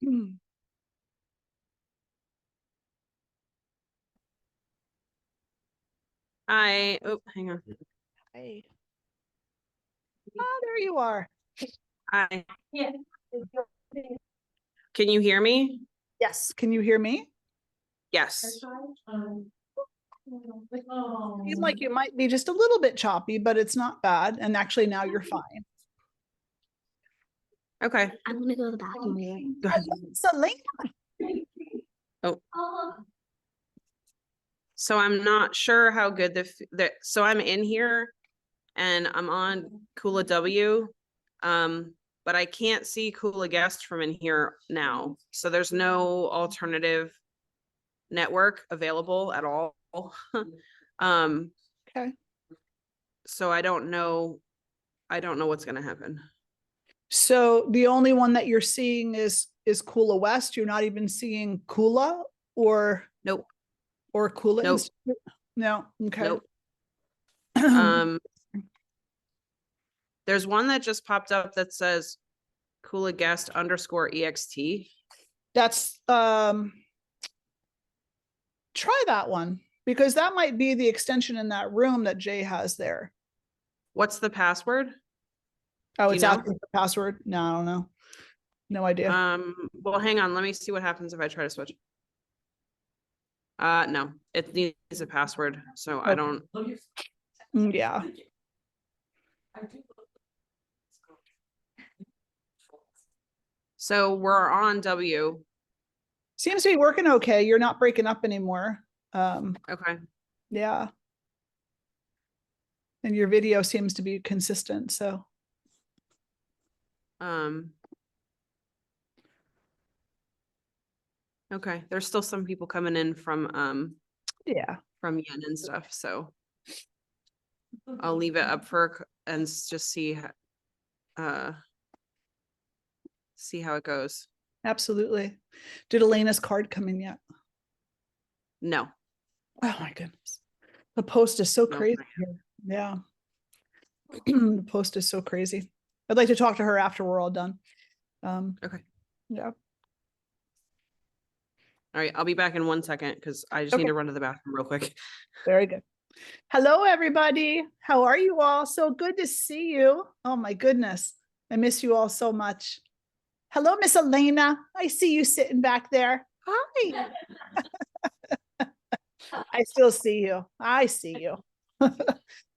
Oh, hang on. Hey. Oh, there you are. Hi. Can you hear me? Yes. Can you hear me? Yes. Seems like you might be just a little bit choppy, but it's not bad. And actually now you're fine. Okay. I'm gonna go to the bathroom. Go ahead. Selena. Oh. So I'm not sure how good so I'm in here and I'm on Kula W. But I can't see Kula Guest from in here now. So there's no alternative network available at all. Okay. So I don't know what's gonna happen. So the only one that you're seeing is Kula West. You're not even seeing Kula or Nope. Or Kula. Nope. No. Okay. Nope. There's one that just popped up that says Kula Guest _EXT. That's try that one, because that might be the extension in that room that Jay has there. What's the password? Oh, it's asking the password. No, I don't know. No idea. Well, hang on. Let me see what happens if I try to switch. No, it needs a password, so I don't. Yeah. So we're on W. Seems to be working okay. You're not breaking up anymore. Okay. Yeah. And your video seems to be consistent, so. Okay, there's still some people coming in from yeah, from Yen and stuff, so I'll leave it up for and just see how it goes. absolutely. Did Elena's card come in yet? No. Oh my goodness. The post is so crazy here. Yeah. The post is so crazy. I'd like to talk to her after we're all done. Okay. Yeah. All right, I'll be back in 1 second because I just need to run to the bathroom real quick. Very good. Hello, everybody. How are you all? So good to see you. Oh my goodness. I miss you all so much. Hello, Miss Elena. I see you sitting back there. Hi. I still see you. I see you.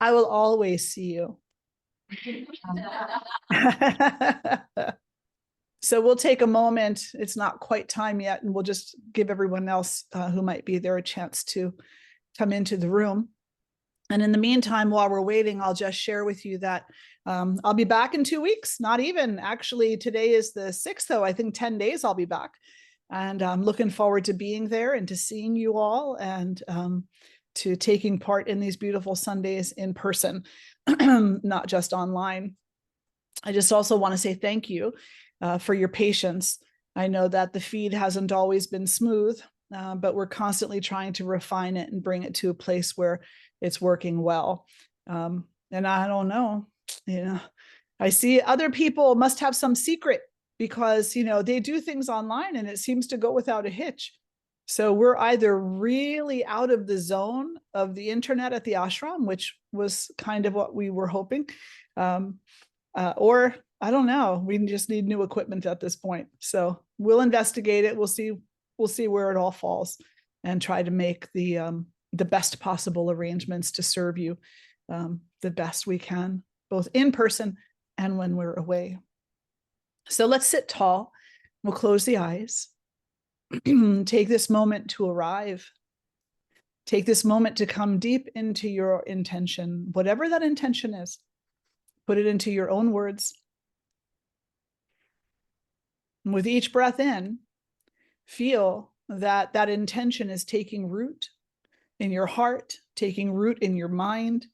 I will always see you. So we'll take a moment. It's not quite time yet, and we'll just give everyone else who might be there a chance to come into the room. And in the meantime, while we're waiting, I'll just share with you that I'll be back in 2 weeks. Not even. Actually, today is the 6th, though. I think 10 days I'll be back. And I'm looking forward to being there and to seeing you all and to taking part in these beautiful Sundays in person, not just online. I just also want to say thank you for your patience. I know that the feed hasn't always been smooth, but we're constantly trying to refine it and bring it to a place where it's working well. And I don't know, I see other people must have some secret because, they do things online and it seems to go without a hitch. So we're either really out of the zone of the internet at the ashram, which was kind of what we were hoping, or I don't know, we just need new equipment at this point. So we'll investigate it. We'll see where it all falls and try to make the best possible arrangements to serve you the best we can, both in person and when we're away. So let's sit tall. We'll close the eyes. Take this moment to arrive. Take this moment to come deep into your intention, whatever that intention is. Put it into your own words. And with each breath in, feel that that intention is taking root in your heart, taking root in your mind,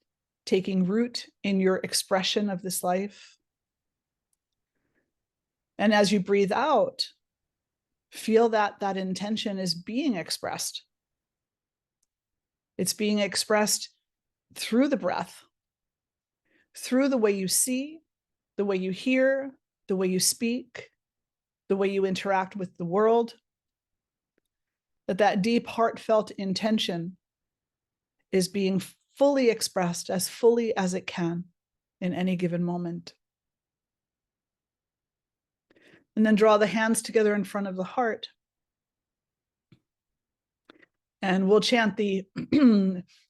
taking root in your expression of this life. And as you breathe out, feel that that intention is being expressed. It's being expressed through the breath, through the way you see, the way you hear, the way you speak, the way you interact with the world, that deep heartfelt intention is being fully expressed as fully as it can in any given moment. And then draw the hands together in front of the heart. And we'll chant the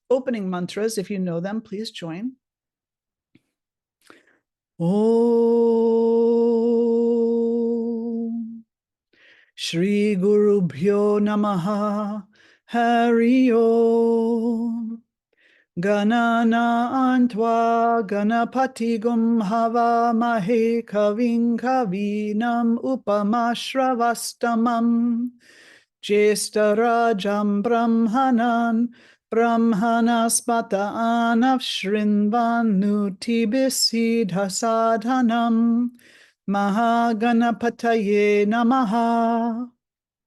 opening mantras. If you know them, please join. Om Shri Guru Bhyo Namaha Hari Om Ganana Antva Ganapati Gum Hava Mahe Kavin Kavinam Upamashravastamam Jyestarajam Brahmanan Brahmanaspata Anavshrinvanutibisidhasadhanam Mahaganapataye Namaha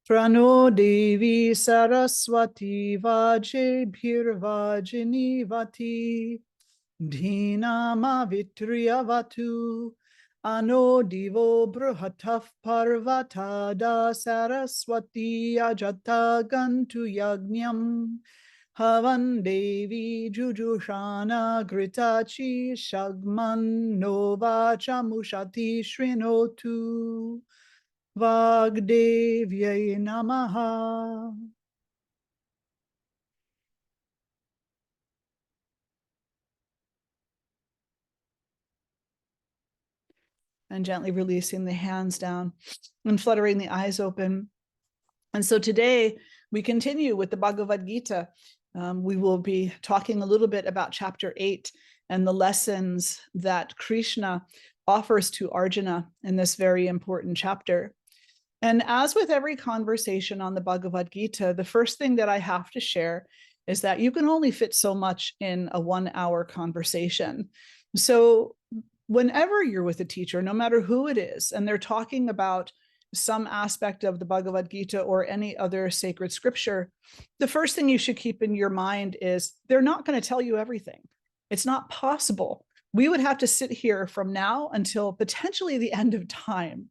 Prano Devi Saraswati Vajebhirvajini Vati Dhinama Vitriyavatu Ano Divo Bruhataf Parvatada Saraswati Ajata Gantu Yagnyam Havan Devi Jujushana Gritachi Shagman Nova Chamushati Shrinotu Vagdevyai Namaha. And gently releasing the hands down and fluttering the eyes open. And so today we continue with the Bhagavad Gita. We will be talking a little bit about chapter 8 and the lessons that Krishna offers to Arjuna in this very important chapter. And as with every conversation on the Bhagavad Gita, the first thing that I have to share is that you can only fit so much in a 1-hour conversation. So whenever you're with a teacher, no matter who it is, and they're talking about some aspect of the Bhagavad Gita or any other sacred scripture, the first thing you should keep in your mind is they're not going to tell you everything. It's not possible. We would have to sit here from now until potentially the end of time,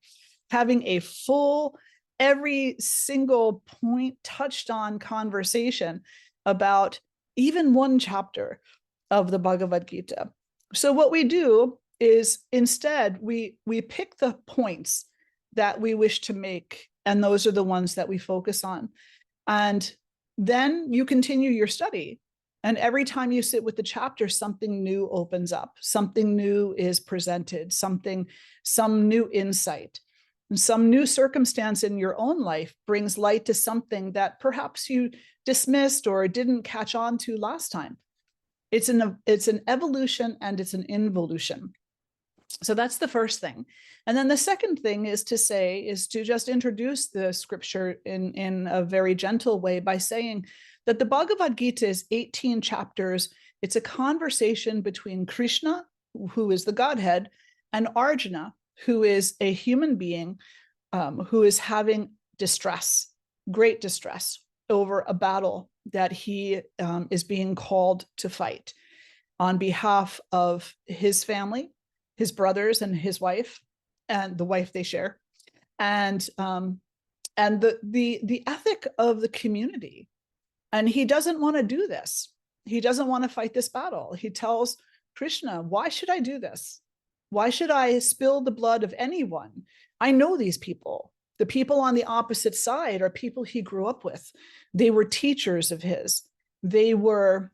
having a full, every single point touched on conversation about even one chapter of the Bhagavad Gita. So what we do is instead we pick the points that we wish to make, and those are the ones that we focus on. And then you continue your study. And every time you sit with the chapter, something new opens up, something new is presented, some new insight, and some new circumstance in your own life brings light to something that perhaps you dismissed or didn't catch on to last time. It's an evolution and it's an involution. So that's the first thing. And then the second thing is to just introduce the scripture in a very gentle way by saying that the Bhagavad Gita is 18 chapters. It's a conversation between Krishna, who is the Godhead, and Arjuna, who is a human being who is having distress, great distress over a battle that he is being called to fight on behalf of his family, his brothers and his wife, and the wife they share, and the ethic of the community. And he doesn't want to do this. He doesn't want to fight this battle. He tells Krishna, why should I do this? Why should I spill the blood of anyone? I know these people. The people on the opposite side are people he grew up with. They were teachers of his. They were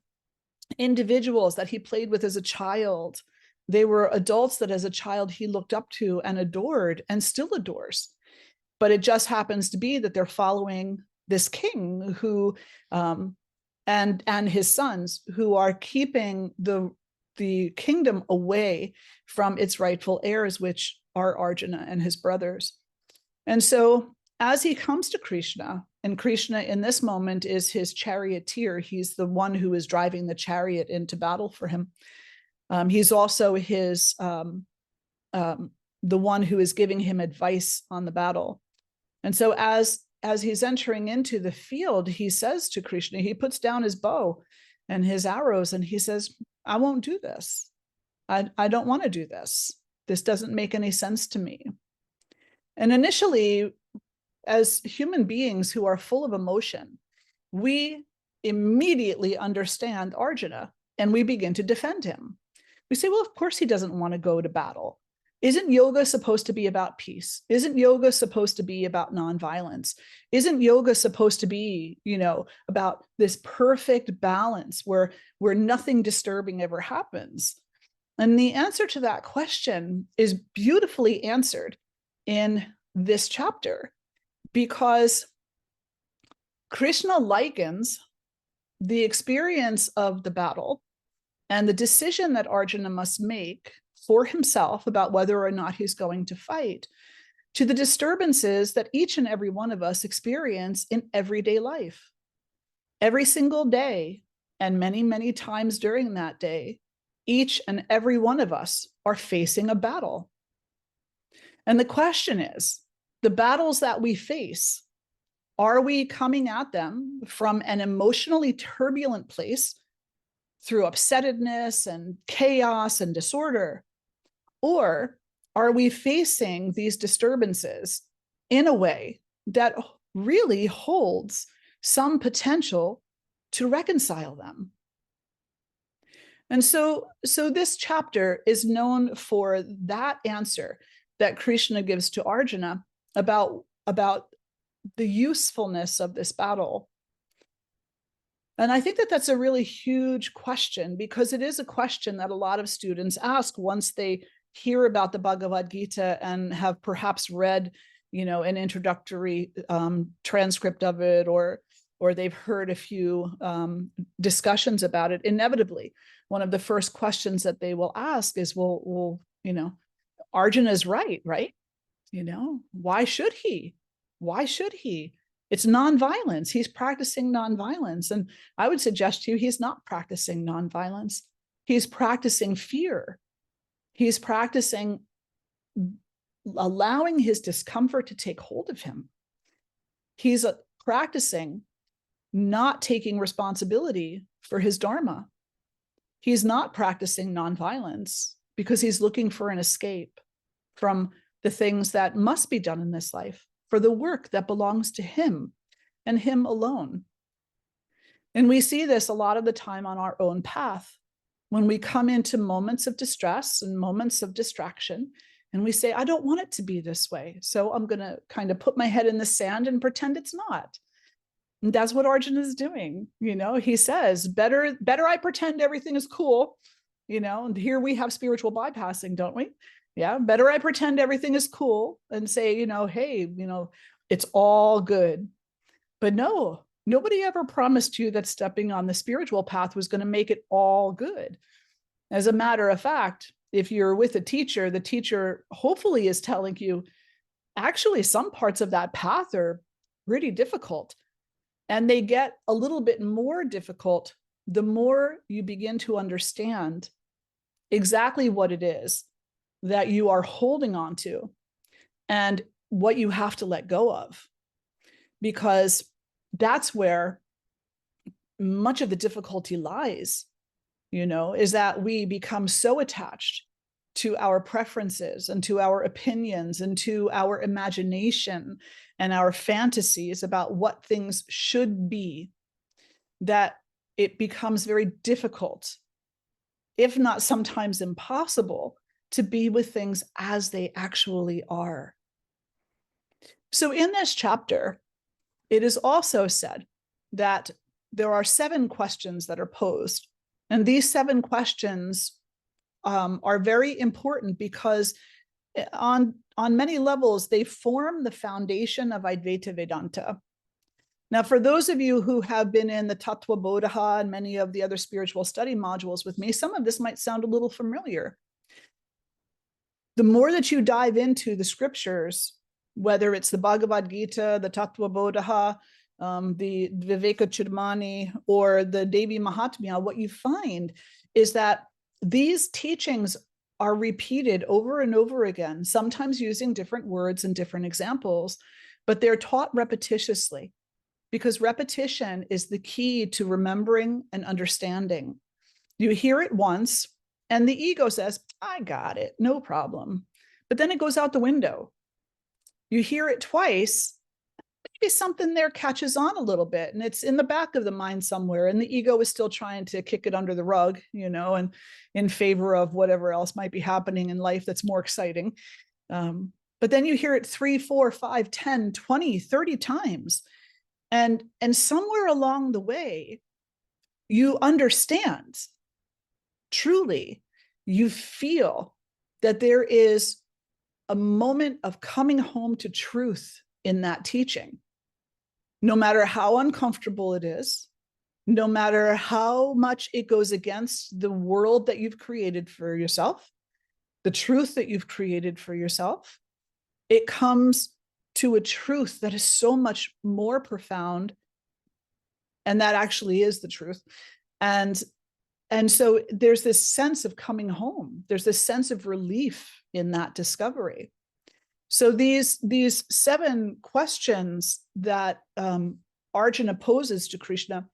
individuals that he played with as a child. They were adults that as a child he looked up to and adored and still adores. But it just happens to be that they're following this king who and his sons who are keeping the kingdom away from its rightful heirs, which are Arjuna and his brothers. And so as he comes to Krishna, and Krishna in this moment is his charioteer, he's the one who is driving the chariot into battle for him. He's also his the one who is giving him advice on the battle. And so as he's entering into the field, he says to Krishna, he puts down his bow and his arrows, and he says, I won't do this. I don't want to do this. This doesn't make any sense to me. And initially, as human beings who are full of emotion, we immediately understand Arjuna and we begin to defend him. We say, well, of course he doesn't want to go to battle. Isn't yoga supposed to be about peace? Isn't yoga supposed to be about nonviolence? Isn't yoga supposed to be, about this perfect balance where nothing disturbing ever happens? And the answer to that question is beautifully answered in this chapter, because Krishna likens the experience of the battle and the decision that Arjuna must make for himself about whether or not he's going to fight to the disturbances that each and every one of us experience in everyday life. Every single day, and many, many times during that day, each and every one of us are facing a battle. And the question is, the battles that we face, are we coming at them from an emotionally turbulent place through upsettedness and chaos and disorder? Or are we facing these disturbances in a way that really holds some potential to reconcile them? And so this chapter is known for that answer that Krishna gives to Arjuna about the usefulness of this battle. And I think that that's a really huge question, because it is a question that a lot of students ask once they hear about the Bhagavad Gita and have perhaps read, an introductory transcript of it, or they've heard a few discussions about it. Inevitably, one of the first questions that they will ask is, well, Arjuna is right? Why should he? Why should he? It's nonviolence. He's practicing nonviolence. And I would suggest to you, he's not practicing nonviolence. He's practicing fear. He's practicing allowing his discomfort to take hold of him. He's practicing not taking responsibility for his dharma. He's not practicing nonviolence because he's looking for an escape from the things that must be done in this life, for the work that belongs to him and him alone. And we see this a lot of the time on our own path, when we come into moments of distress and moments of distraction, and we say, I don't want it to be this way, so I'm going to kind of put my head in the sand and pretend it's not. And that's what Arjuna is doing. He says, better I pretend everything is cool. And here we have spiritual bypassing, don't we? Yeah, better I pretend everything is cool and say, hey, it's all good. But no, nobody ever promised you that stepping on the spiritual path was going to make it all good. As a matter of fact, if you're with a teacher, the teacher hopefully is telling you, actually, some parts of that path are pretty difficult. And they get a little bit more difficult the more you begin to understand exactly what it is that you are holding on to and what you have to let go of. Because that's where much of the difficulty lies, is that we become so attached to our preferences and to our opinions and to our imagination and our fantasies about what things should be, that it becomes very difficult, if not sometimes impossible, to be with things as they actually are. So in this chapter, it is also said that there are 7 questions that are posed. And these 7 questions are very important because on many levels, they form the foundation of Advaita Vedanta. Now, for those of you who have been in the Tattva Bodha and many of the other spiritual study modules with me, some of this might sound a little familiar. The more that you dive into the scriptures, whether it's the Bhagavad Gita, the Tattva Bodha, the Viveka Chudamani, or the Devi Mahatmya, what you find is that these teachings are repeated over and over again, sometimes using different words and different examples, but they're taught repetitiously, because repetition is the key to remembering and understanding. You hear it once, and the ego says, I got it, no problem. But then it goes out the window. You hear it twice, maybe something there catches on a little bit, and it's in the back of the mind somewhere, and the ego is still trying to kick it under the rug, and in favor of whatever else might be happening in life that's more exciting. But then you hear it 3, 4, 5, 10, 20, 30 times. And somewhere along the way, you understand, truly, you feel that there is a moment of coming home to truth in that teaching. No matter how uncomfortable it is, no matter how much it goes against the world that you've created for yourself, the truth that you've created for yourself, it comes to a truth that is so much more profound. And that actually is the truth. And so there's this sense of coming home. There's this sense of relief in that discovery. So these 7 questions that Arjuna poses to Krishna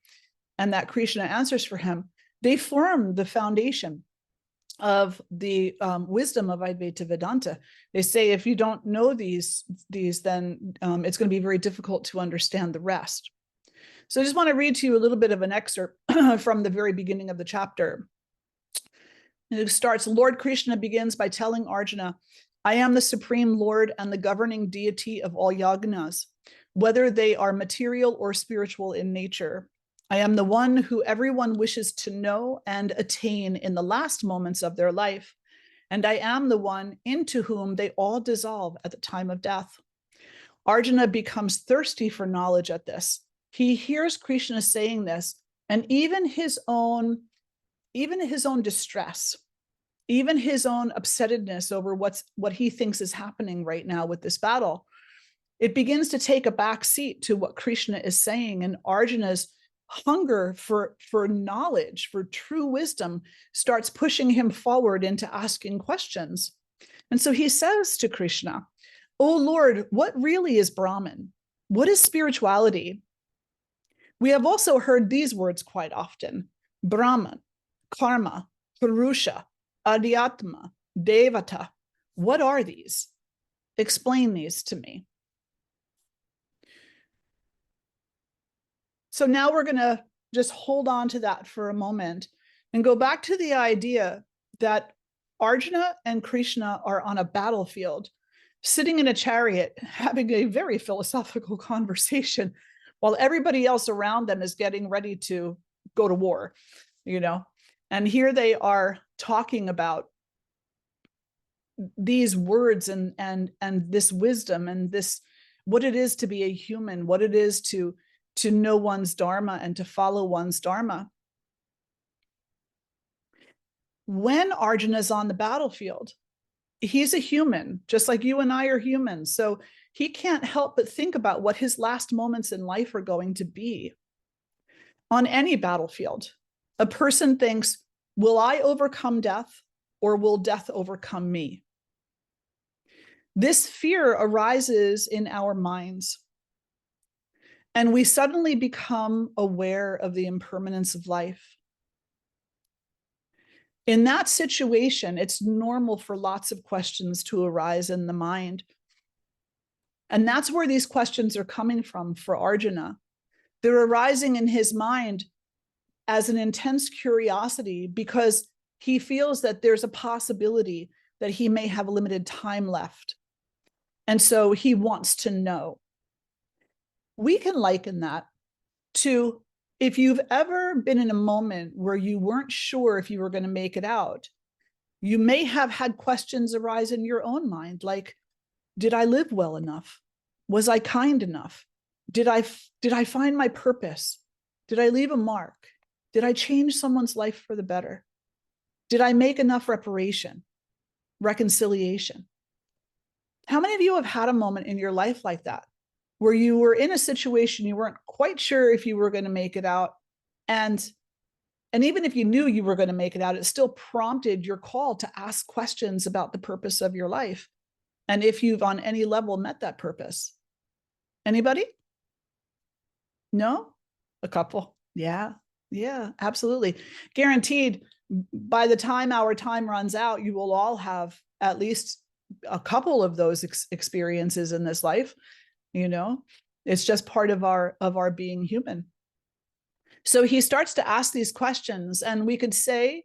and that Krishna answers for him, they form the foundation of the wisdom of Advaita Vedanta. They say if you don't know these, then it's going to be very difficult to understand the rest. So I just want to read to you a little bit of an excerpt from the very beginning of the chapter. And it starts, Lord Krishna begins by telling Arjuna, I am the supreme Lord and the governing deity of all yagnas, whether they are material or spiritual in nature. I am the one who everyone wishes to know and attain in the last moments of their life, and I am the one into whom they all dissolve at the time of death. Arjuna becomes thirsty for knowledge at this. He hears Krishna saying this, and even his own distress, even his own upsettedness over what he thinks is happening right now with this battle, it begins to take a back seat to what Krishna is saying, and Arjuna's hunger for knowledge, for true wisdom, starts pushing him forward into asking questions. And so he says to Krishna, "Oh Lord, what really is Brahman? What is spirituality?" We have also heard these words quite often: Brahman, karma, purusha, adhyatma, devata. What are these? Explain these to me. So now we're going to just hold on to that for a moment and go back to the idea that Arjuna and Krishna are on a battlefield, sitting in a chariot, having a very philosophical conversation while everybody else around them is getting ready to go to war, And here they are talking about these words and this wisdom and this, what it is to be a human, what it is to know one's dharma and to follow one's dharma. When Arjuna is on the battlefield, he's a human, just like you and I are humans. So he can't help but think about what his last moments in life are going to be. On any battlefield, a person thinks, will I overcome death, or will death overcome me? This fear arises in our minds, and we suddenly become aware of the impermanence of life. In that situation, it's normal for lots of questions to arise in the mind. And that's where these questions are coming from for Arjuna. They're arising in his mind as an intense curiosity because he feels that there's a possibility that he may have limited time left. And so he wants to know. We can liken that to if you've ever been in a moment where you weren't sure if you were going to make it out, you may have had questions arise in your own mind, like, did I live well enough? Was I kind enough? Did I find my purpose? Did I leave a mark? Did I change someone's life for the better? Did I make enough reconciliation? How many of you have had a moment in your life like that, where you were in a situation you weren't quite sure if you were going to make it out, and even if you knew you were going to make it out, it still prompted your call to ask questions about the purpose of your life, and if you've on any level met that purpose? Anybody? No? A couple. Yeah, absolutely. Guaranteed, by the time our time runs out, you will all have at least a couple of those experiences in this life, you know, it's just part of our being human. So he starts to ask these questions, and we could say,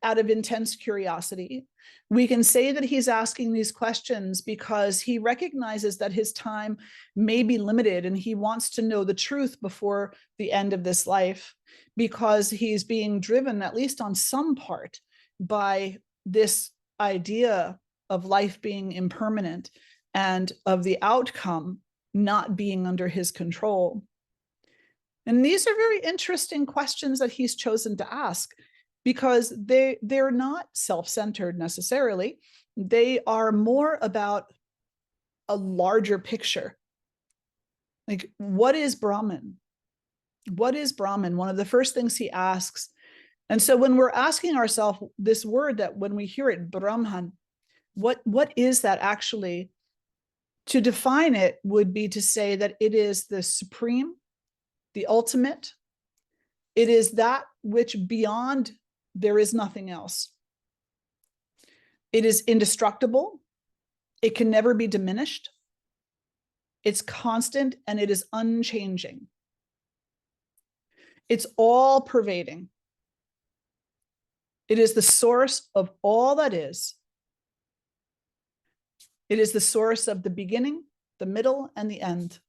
out of intense curiosity, we can say that he's asking these questions because he recognizes that his time may be limited and he wants to know the truth before the end of this life, because he's being driven, at least on some part, by this idea of life being impermanent and of the outcome not being under his control. And these are very interesting questions that he's chosen to ask, because they're not self-centered necessarily. They are more about a larger picture. Like, what is Brahman? What is Brahman? One of the first things he asks. And so when we're asking ourselves this word, that when we hear it, Brahman, what is that actually? To define it would be to say that it is the supreme, the ultimate. It is that which beyond there is nothing else. It is indestructible. It can never be diminished. It's constant and it is unchanging. It's all pervading. It is the source of all that is. It is the source of the beginning, the middle, and the end.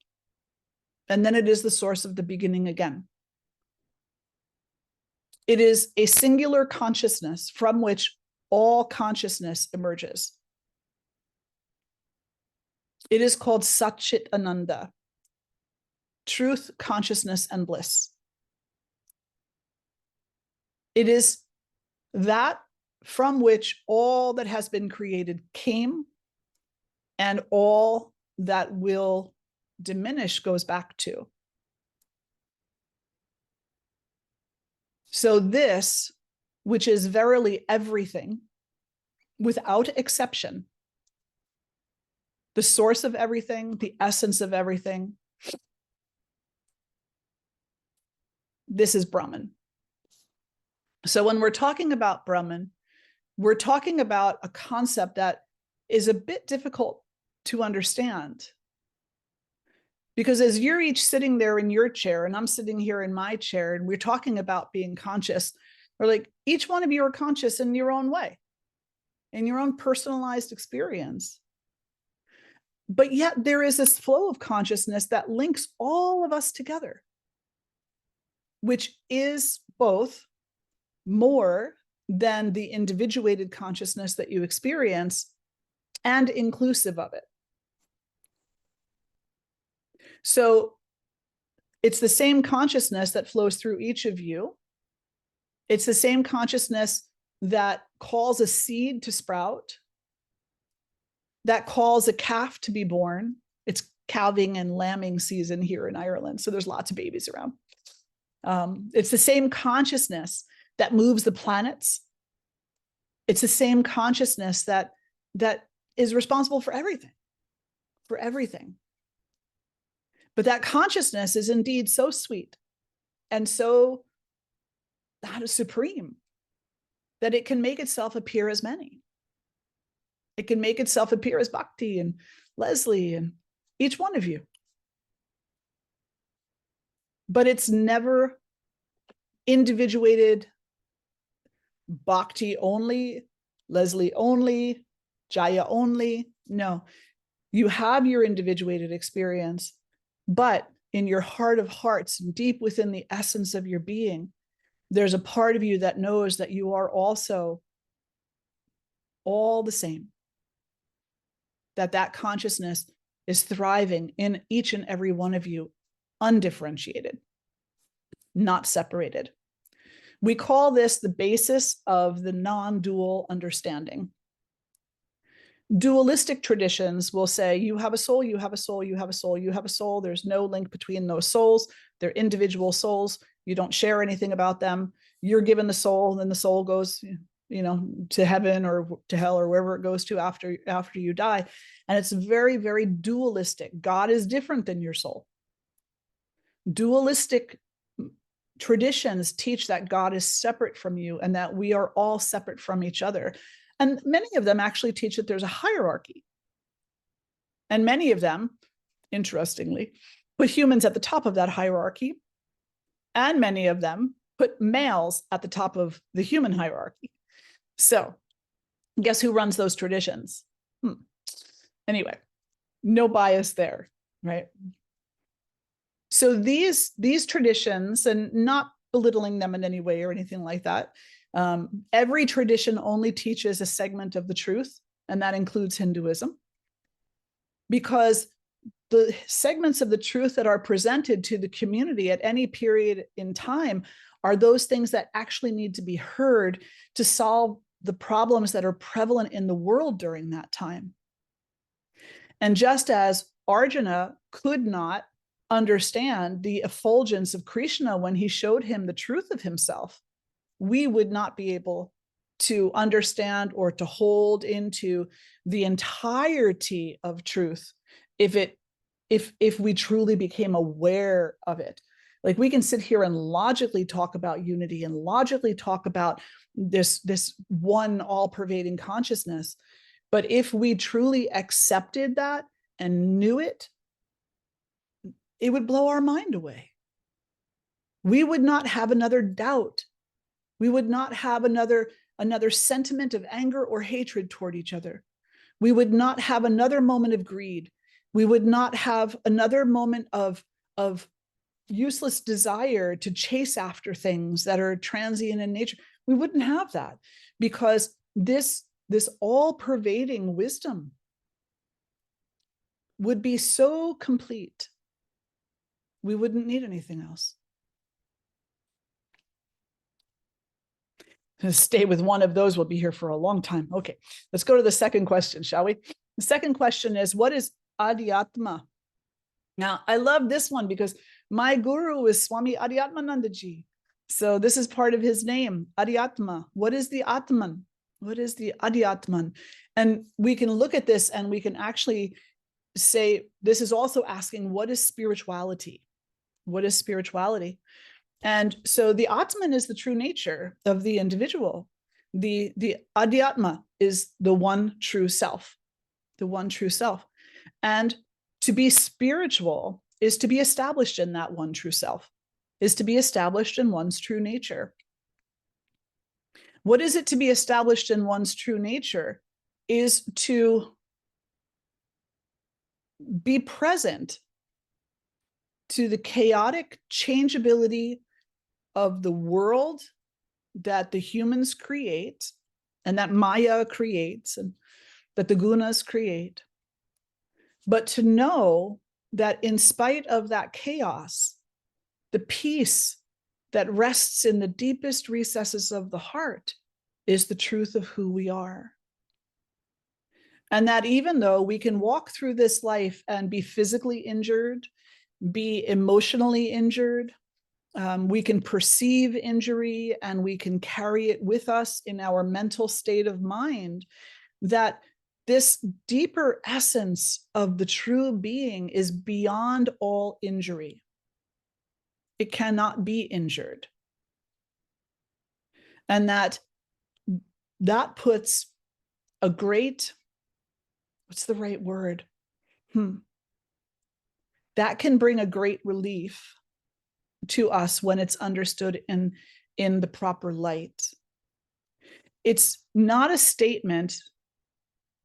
And then it is the source of the beginning again. It is a singular consciousness from which all consciousness emerges. It is called Satchit Ananda, truth, consciousness, and bliss. It is that from which all that has been created came, and all that will diminish goes back to. So this, which is verily everything, without exception, the source of everything, the essence of everything, this is Brahman. So when we're talking about Brahman, we're talking about a concept that is a bit difficult to understand. Because as you're each sitting there in your chair and I'm sitting here in my chair and we're talking about being conscious, we're like, each one of you are conscious in your own way, in your own personalized experience. But yet there is this flow of consciousness that links all of us together, which is both more than the individuated consciousness that you experience and inclusive of it. So it's the same consciousness that flows through each of you. It's the same consciousness that calls a seed to sprout, that calls a calf to be born. It's calving and lambing season here in Ireland, so there's lots of babies around. It's the same consciousness that moves the planets. It's the same consciousness that is responsible for everything, for everything. But that consciousness is indeed so sweet and so that is supreme that it can make itself appear as many. It can make itself appear as Bhakti and Leslie and each one of you. But it's never individuated, Bhakti only, Leslie only, Jaya only. No, you have your individuated experience, but in your heart of hearts, deep within the essence of your being, there's a part of you that knows that you are also all the same. That consciousness is thriving in each and every one of you, undifferentiated, not separated. We call this the basis of the non-dual understanding. Dualistic traditions will say, you have a soul, you have a soul, you have a soul, you have a soul. There's no link between those souls. They're individual souls. You don't share anything about them. You're given the soul, and then the soul goes, to heaven or to hell or wherever it goes to after you die. And it's very, very dualistic. God is different than your soul. Dualistic traditions teach that God is separate from you and that we are all separate from each other. And many of them actually teach that there's a hierarchy. And many of them, interestingly, put humans at the top of that hierarchy. And many of them put males at the top of the human hierarchy. So guess who runs those traditions? Anyway, no bias there, right? So these traditions, and not belittling them in any way or anything like that, every tradition only teaches a segment of the truth, and that includes Hinduism, because the segments of the truth that are presented to the community at any period in time are those things that actually need to be heard to solve the problems that are prevalent in the world during that time. And just as Arjuna could not understand the effulgence of Krishna when he showed him the truth of himself, we would not be able to understand or to hold into the entirety of truth if we truly became aware of it. Like, we can sit here and logically talk about unity and logically talk about this one all-pervading consciousness. But if we truly accepted that and knew it, it would blow our mind away. We would not have another doubt. We would not have another sentiment of anger or hatred toward each other. We would not have another moment of greed. We would not have another moment of useless desire to chase after things that are transient in nature. We wouldn't have that, because this all-pervading wisdom would be so complete. We wouldn't need anything else. Stay with one of those. We'll be here for a long time. Okay, let's go to the second question, shall we? The second question is, what is Adhyatma? Now, I love this one because my guru is Swami Adhyatmanandaji. So this is part of his name, Adhyatma. What is the Atman? What is the Adhyatman? And we can look at this and we can actually say, this is also asking, what is spirituality? What is spirituality? And so the Atman is the true nature of the individual. The Adhyatma is the one true self, the one true self. And to be spiritual is to be established in that one true self, is to be established in one's true nature. What is it to be established in one's true nature? Is to be present to the chaotic changeability of the world that the humans create, and that Maya creates, and that the gunas create. But to know that in spite of that chaos, the peace that rests in the deepest recesses of the heart is the truth of who we are. And that even though we can walk through this life and be physically injured, be emotionally injured, we can perceive injury and we can carry it with us in our mental state of mind, that this deeper essence of the true being is beyond all injury. It cannot be injured. And that puts a great, what's the right word? That can bring a great relief to us when it's understood in the proper light. It's not a statement.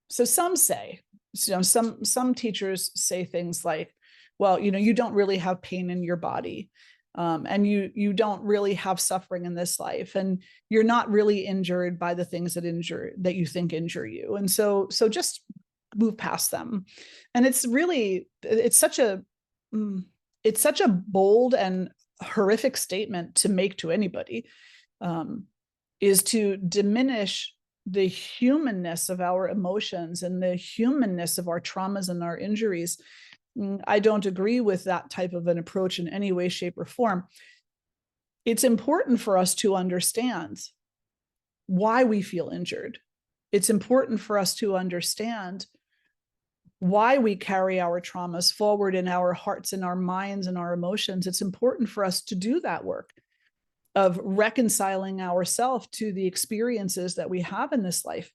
So some say, some teachers say things like, well, you don't really have pain in your body, and you don't really have suffering in this life, and you're not really injured by the things that you think injure you, and so just move past them. And it's such a bold and horrific statement to make to anybody, is to diminish the humanness of our emotions and the humanness of our traumas and our injuries. I don't agree with that type of an approach in any way, shape, or form. It's important for us to understand why we feel injured. It's important for us to understand why we carry our traumas forward in our hearts and our minds and our emotions. It's important for us to do that work of reconciling ourselves to the experiences that we have in this life.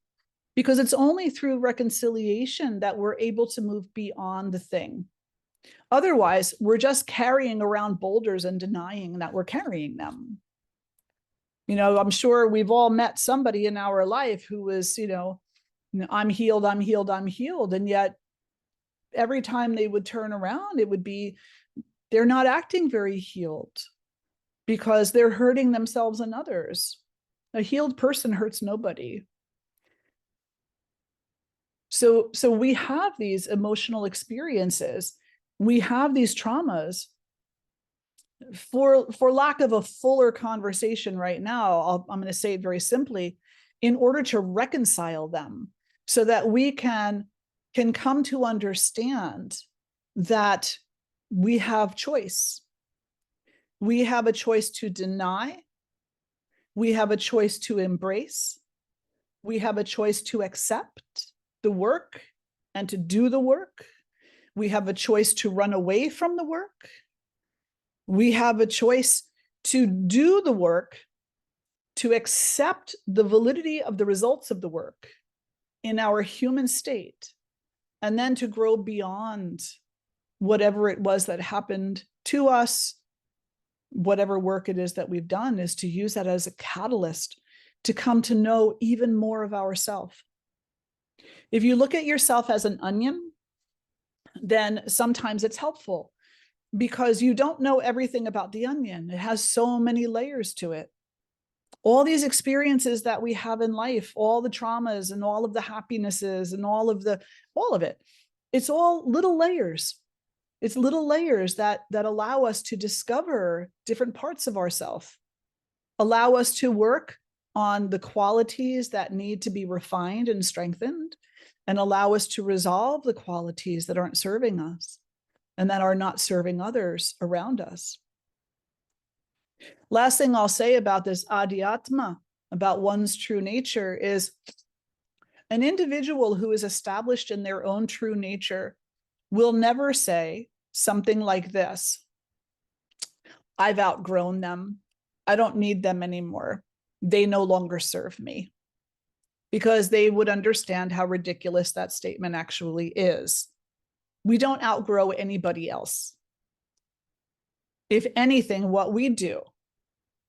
because it's only through reconciliation that we're able to move beyond the thing. Otherwise, we're just carrying around boulders and denying that we're carrying them. You know, I'm sure we've all met somebody in our life who was, I'm healed, I'm healed, I'm healed. And yet every time they would turn around, it would be, they're not acting very healed because they're hurting themselves and others. A healed person hurts nobody. So we have these emotional experiences. We have these traumas. For lack of a fuller conversation right now, I'm going to say it very simply, in order to reconcile them so that we can come to understand that we have choice. We have a choice to deny. We have a choice to embrace. We have a choice to accept the work and to do the work. We have a choice to run away from the work. We have a choice to do the work, to accept the validity of the results of the work in our human state, and then to grow beyond whatever it was that happened to us. Whatever work it is that we've done is to use that as a catalyst to come to know even more of ourselves. If you look at yourself as an onion, then sometimes it's helpful because you don't know everything about the onion. It has so many layers to it. All these experiences that we have in life, all the traumas and all of the happinesses and all of it, it's all little layers. It's little layers that allow us to discover different parts of ourselves, allow us to work on the qualities that need to be refined and strengthened, and allow us to resolve the qualities that aren't serving us and that are not serving others around us. Last thing I'll say about this adhyatma, about one's true nature, is an individual who is established in their own true nature will never say something like this: I've outgrown them. I don't need them anymore. They no longer serve me. Because they would understand how ridiculous that statement actually is. We don't outgrow anybody else. If anything, what we do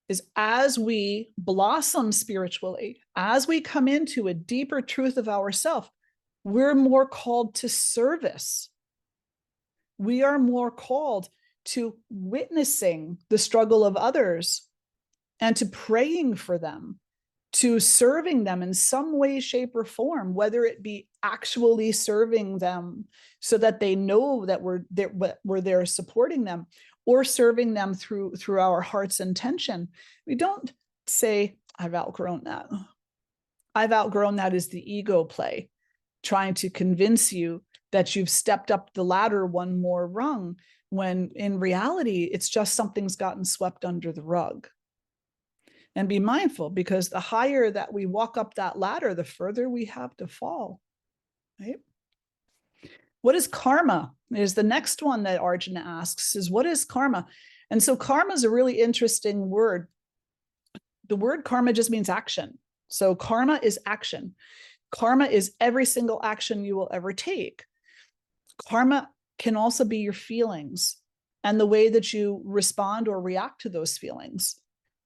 is, as we blossom spiritually, as we come into a deeper truth of ourselves, we're more called to service. We are more called to witnessing the struggle of others and to praying for them, to serving them in some way, shape, or form, whether it be actually serving them so that they know that we're there supporting them, or serving them through our heart's intention. We don't say, I've outgrown that. I've outgrown that is the ego play, trying to convince you that you've stepped up the ladder one more rung, when in reality, it's just something's gotten swept under the rug. And be mindful, because the higher that we walk up that ladder, the further we have to fall, right? What is karma? Is the next one that Arjuna asks, is what is karma? And so karma is a really interesting word. The word karma just means action. So karma is action. Karma is every single action you will ever take. Karma can also be your feelings and the way that you respond or react to those feelings.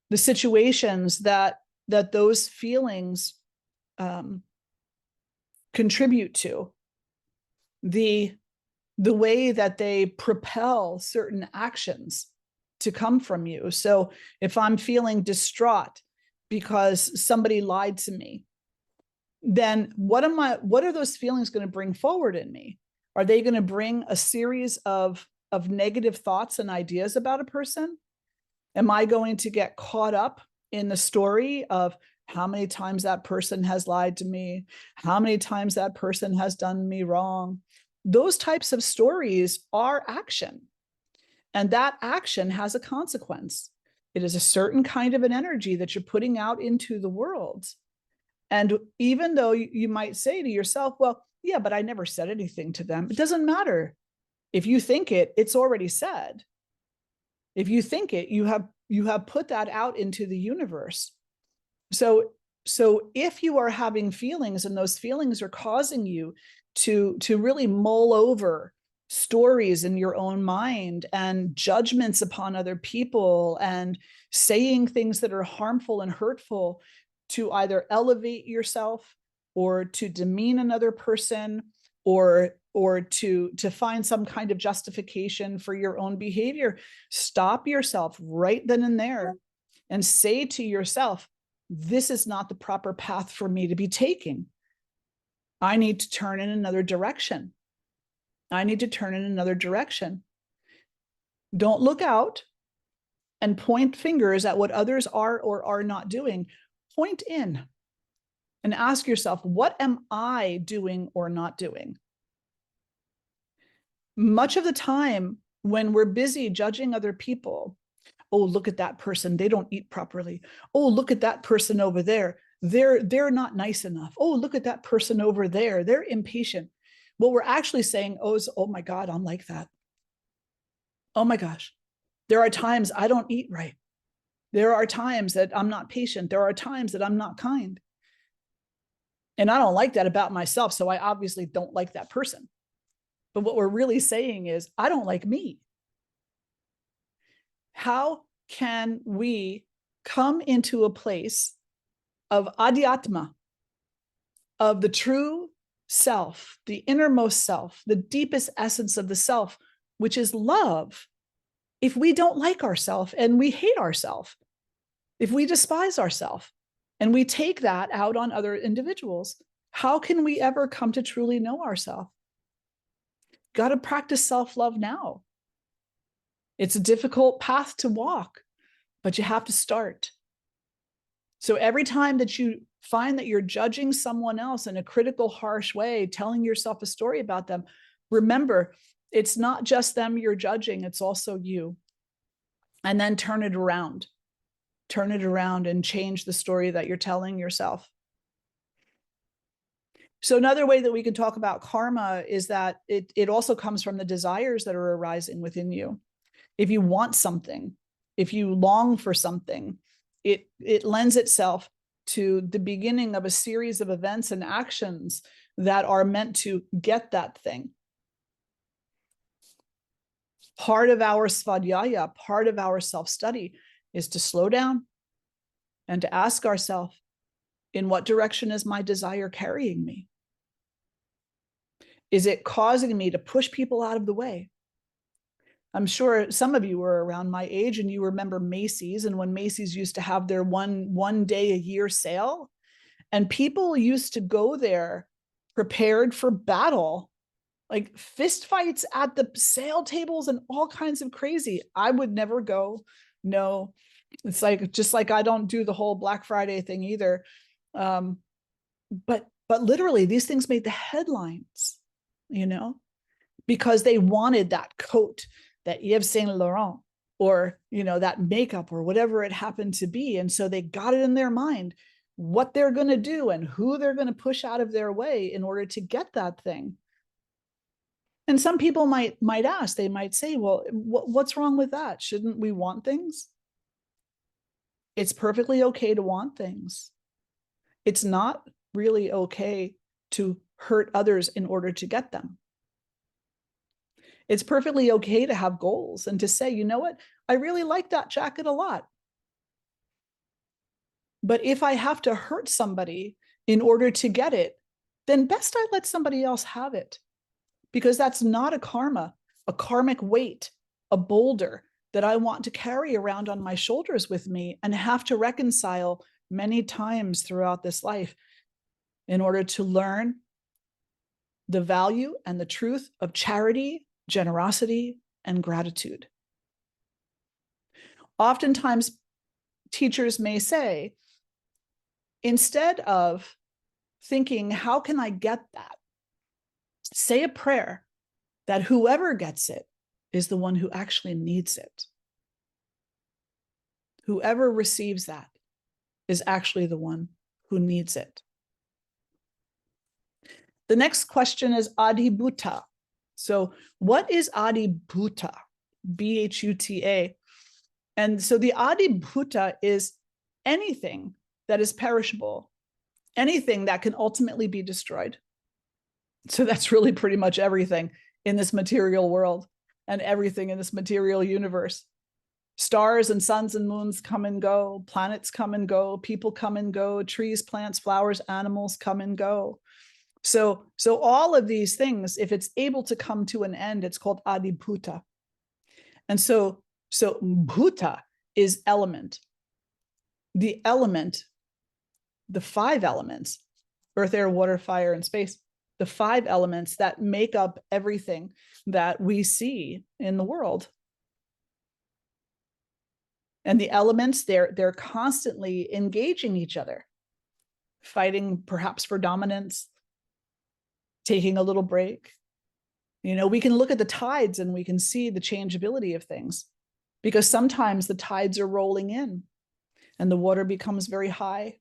The situations that those feelings contribute to, the way that they propel certain actions to come from you. So if I'm feeling distraught because somebody lied to me, then what are those feelings going to bring forward in me? Are they going to bring a series of negative thoughts and ideas about a person? Am I going to get caught up in the story of how many times that person has lied to me, how many times that person has done me wrong? Those types of stories are action. And that action has a consequence. It is a certain kind of an energy that you're putting out into the world. And even though you might say to yourself, well, yeah, but I never said anything to them. It doesn't matter. If you think it, it's already said. If you think it, you have put that out into the universe. So So if you are having feelings and those feelings are causing you to really mull over stories in your own mind and judgments upon other people and saying things that are harmful and hurtful to either elevate yourself or to demean another person or to find some kind of justification for your own behavior, stop yourself right then and there and say to yourself, this is not the proper path for me to be taking. I need to turn in another direction. I need to turn in another direction. Don't look out and point fingers at what others are or are not doing. Point in and ask yourself, what am I doing or not doing? Much of the time when we're busy judging other people, oh, look at that person, they don't eat properly. Oh, look at that person over there. They're not nice enough. Oh, look at that person over there. They're impatient. What we're actually saying, oh my God, I'm like that. Oh my gosh. There are times I don't eat right. There are times that I'm not patient. There are times that I'm not kind. And I don't like that about myself. So I obviously don't like that person. But what we're really saying is, I don't like me. How can we come into a place of adhyatma, of the true self, the innermost self, the deepest essence of the self, which is love, if we don't like ourselves and we hate ourselves, if we despise ourselves and we take that out on other individuals? How can we ever come to truly know ourselves? Got to practice self-love now. It's a difficult path to walk, but you have to start. So every time that you find that you're judging someone else in a critical, harsh way, telling yourself a story about them, remember, it's not just them you're judging, it's also you. And then turn it around. Turn it around and change the story that you're telling yourself. So another way that we can talk about karma is that it also comes from the desires that are arising within you. If you want something, if you long for something, it lends itself to the beginning of a series of events and actions that are meant to get that thing. Part of our svadhyaya, part of our self-study is to slow down and to ask ourselves, in what direction is my desire carrying me? Is it causing me to push people out of the way? I'm sure some of you were around my age and you remember Macy's, and when Macy's used to have their one day a year sale, and people used to go there prepared for battle, like fist fights at the sale tables and all kinds of crazy. I would never go. No, it's like, just like I don't do the whole Black Friday thing either. But literally these things made the headlines, because they wanted that coat, that Yves Saint Laurent, or, that makeup or whatever it happened to be. And so they got it in their mind what they're going to do and who they're going to push out of their way in order to get that thing. And some people might ask, they might say, well, what's wrong with that? Shouldn't we want things? It's perfectly okay to want things. It's not really okay to hurt others in order to get them. It's perfectly okay to have goals and to say, you know what, I really like that jacket a lot. But if I have to hurt somebody in order to get it, then best I let somebody else have it. Because that's not a karma, a karmic weight, a boulder that I want to carry around on my shoulders with me and have to reconcile many times throughout this life in order to learn the value and the truth of charity, generosity, and gratitude. Oftentimes, teachers may say, instead of thinking, how can I get that? Say a prayer that whoever gets it is the one who actually needs it. Whoever receives that is actually the one who needs it. The next question is adhibhuta. So what is adhibhuta? B-H-U-T-A. And so the adhibhuta is anything that is perishable, anything that can ultimately be destroyed. So that's really pretty much everything in this material world and everything in this material universe. Stars and suns and moons come and go, planets come and go, people come and go, trees, plants, flowers, animals come and go. So all of these things, if it's able to come to an end, it's called adibhuta. And so bhuta is element. The element, the 5 elements, earth, air, water, fire, and space, the 5 elements that make up everything that we see in the world. And the elements, they're constantly engaging each other, fighting perhaps for dominance, taking a little break. You know, we can look at the tides and we can see the changeability of things, because sometimes the tides are rolling in and the water becomes very high.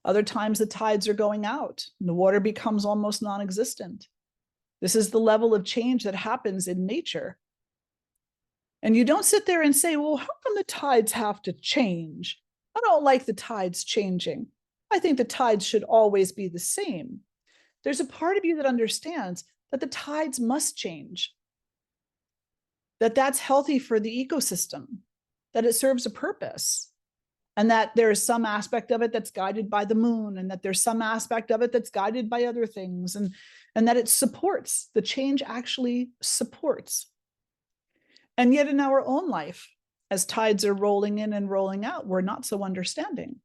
Other times the tides are going out and the water becomes almost non-existent. This is the level of change that happens in nature. And you don't sit there and say, well, how come the tides have to change? I don't like the tides changing. I think the tides should always be the same. There's a part of you that understands that the tides must change, that that's healthy for the ecosystem, that it serves a purpose, and that there's some aspect of it that's guided by the moon, and that there's some aspect of it that's guided by other things, and that it supports, the change actually supports. And yet in our own life, as tides are rolling in and rolling out, we're not so understanding.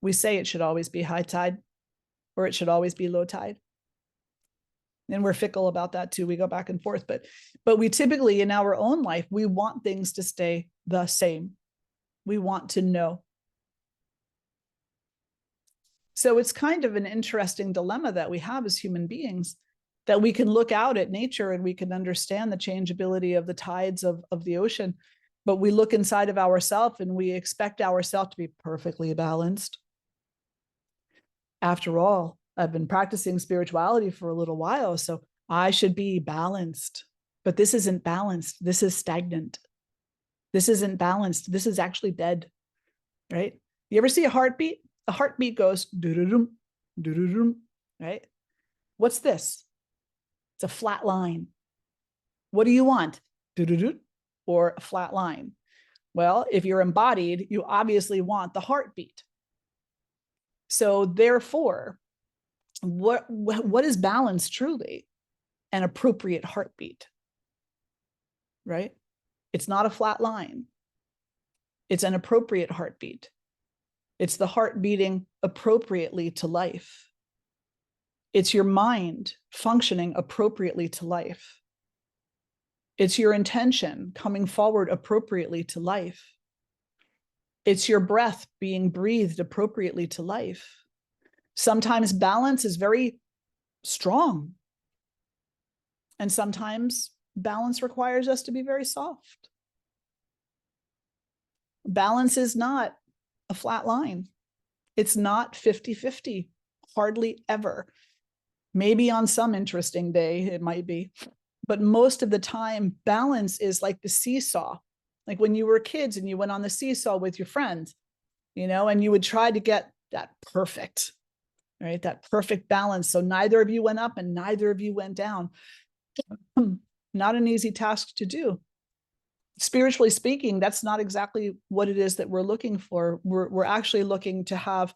We say it should always be high tide, or it should always be low tide. And we're fickle about that too. We go back and forth, but we typically in our own life, we want things to stay the same. We want to know. So it's kind of an interesting dilemma that we have as human beings, that we can look out at nature and we can understand the changeability of the tides of the ocean, but we look inside of ourselves and we expect ourselves to be perfectly balanced. After all, I've been practicing spirituality for a little while, so I should be balanced. But this isn't balanced. This is stagnant. This isn't balanced. This is actually dead, right? You ever see a heartbeat? A heartbeat goes doo-doo-dum, doo-doo-dum, right? What's this? It's a flat line. What do you want? Doo-doo-doo, or a flat line? Well, if you're embodied, you obviously want the heartbeat. So therefore, what is balance truly? An appropriate heartbeat, right? It's not a flat line. It's an appropriate heartbeat. It's the heart beating appropriately to life. It's your mind functioning appropriately to life. It's your intention coming forward appropriately to life. It's your breath being breathed appropriately to life. Sometimes balance is very strong. And sometimes balance requires us to be very soft. Balance is not a flat line. It's not 50-50, hardly ever. Maybe on some interesting day it might be, but most of the time balance is like the seesaw. Like when you were kids and you went on the seesaw with your friends, you know, and you would try to get that perfect, right? That perfect balance. So neither of you went up and neither of you went down. Not an easy task to do. Spiritually speaking, that's not exactly what it is that we're looking for. We're actually looking to have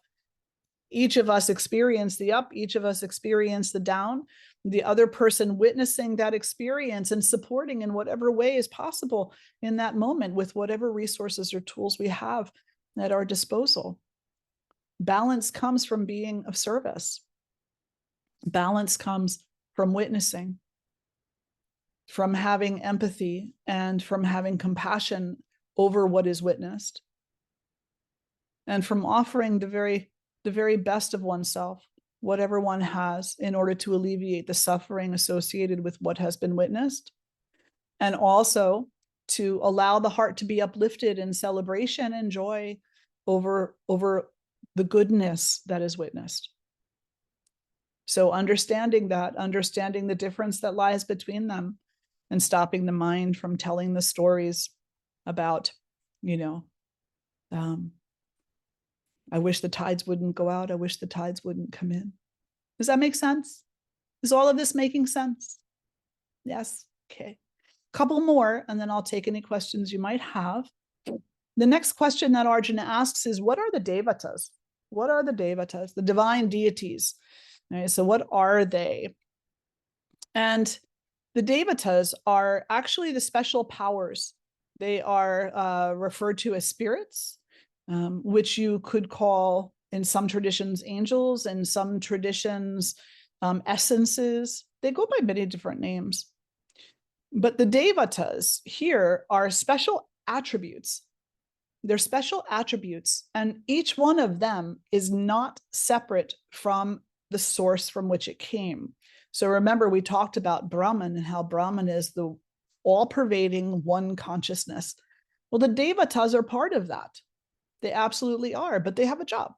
each of us experience the up, each of us experience the down, the other person witnessing that experience and supporting in whatever way is possible in that moment with whatever resources or tools we have at our disposal. Balance comes from being of service. Balance comes from witnessing, from having empathy, and from having compassion over what is witnessed, and from offering the very best of oneself, whatever one has, in order to alleviate the suffering associated with what has been witnessed, and also to allow the heart to be uplifted in celebration and joy over the goodness that is witnessed. So understanding that, understanding the difference that lies between them, and stopping the mind from telling the stories about, I wish the tides wouldn't go out. I wish the tides wouldn't come in. Does that make sense? Is all of this making sense? Yes. Okay. Couple more, and then I'll take any questions you might have. The next question that Arjuna asks is, what are the devatas? What are the devatas? The divine deities. All right, so what are they? And the devatas are actually the special powers. They are referred to as spirits, which you could call, in some traditions, angels, in some traditions, essences. They go by many different names. But the devatas here are special attributes. They're special attributes, and each one of them is not separate from the source from which it came. So remember, we talked about Brahman and how Brahman is the all-pervading one consciousness. Well, the devatas are part of that. They absolutely are, but they have a job.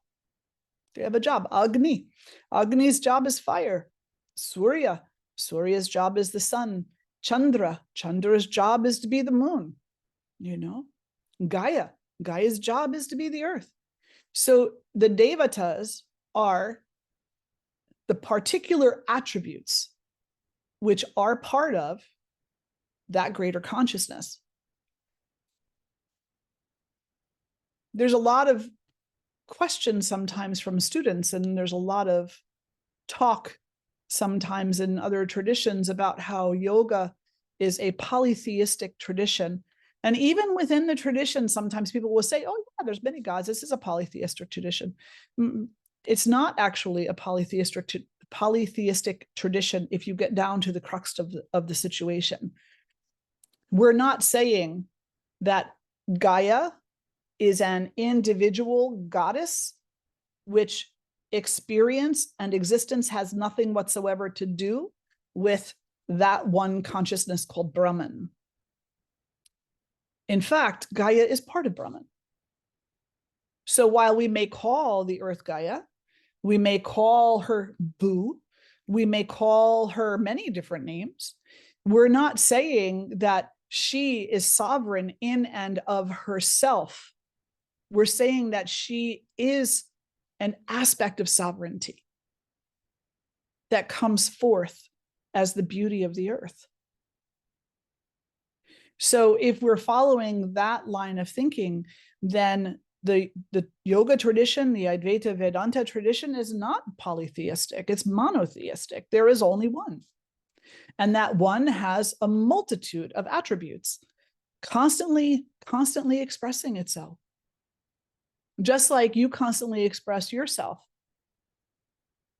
They have a job. Agni. Agni's job is fire. Surya. Surya's job is the sun. Chandra. Chandra's job is to be the moon. You know? Gaia. Gaia's job is to be the earth. So the devatas are the particular attributes which are part of that greater consciousness. There's a lot of questions sometimes from students, and there's a lot of talk sometimes in other traditions about how yoga is a polytheistic tradition. And even within the tradition, sometimes people will say, oh yeah, there's many gods. This is a polytheistic tradition. It's not actually a polytheistic tradition if you get down to the crux of the situation. We're not saying that Gaia is an individual goddess, which experience and existence has nothing whatsoever to do with that one consciousness called Brahman. In fact, Gaia is part of Brahman. So while we may call the earth Gaia, we may call her Bu, we may call her many different names, we're not saying that she is sovereign in and of herself. We're saying that she is an aspect of sovereignty that comes forth as the beauty of the earth. So if we're following that line of thinking, then the yoga tradition, the Advaita Vedanta tradition, is not polytheistic, it's monotheistic. There is only one. And that one has a multitude of attributes, constantly expressing itself. Just like you constantly express yourself.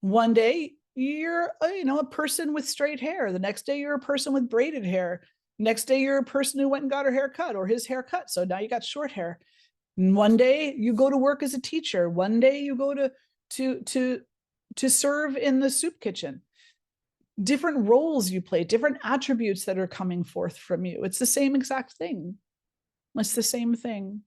One day you're a person with straight hair. The next day you're a person with braided hair. Next day you're a person who went and got her hair cut or his hair cut. So now you got short hair. And one day you go to work as a teacher. One day you go to serve in the soup kitchen. Different roles you play, different attributes that are coming forth from you. It's the same exact thing. It's the same thing.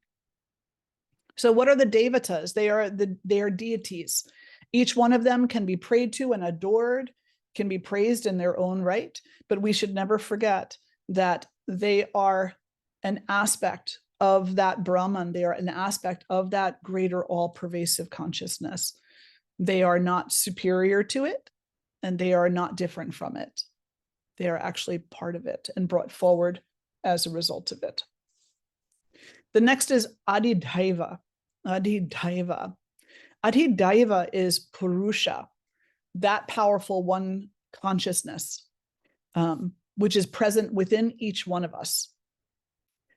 So what are the devatas? They are deities. Each one of them can be prayed to and adored, can be praised in their own right, but we should never forget that they are an aspect of that Brahman. They are an aspect of that greater all-pervasive consciousness. They are not superior to it, and they are not different from it. They are actually part of it and brought forward as a result of it. The next is Adidaiva. Adidaiva. Adidaiva is Purusha, that powerful one consciousness, which is present within each one of us.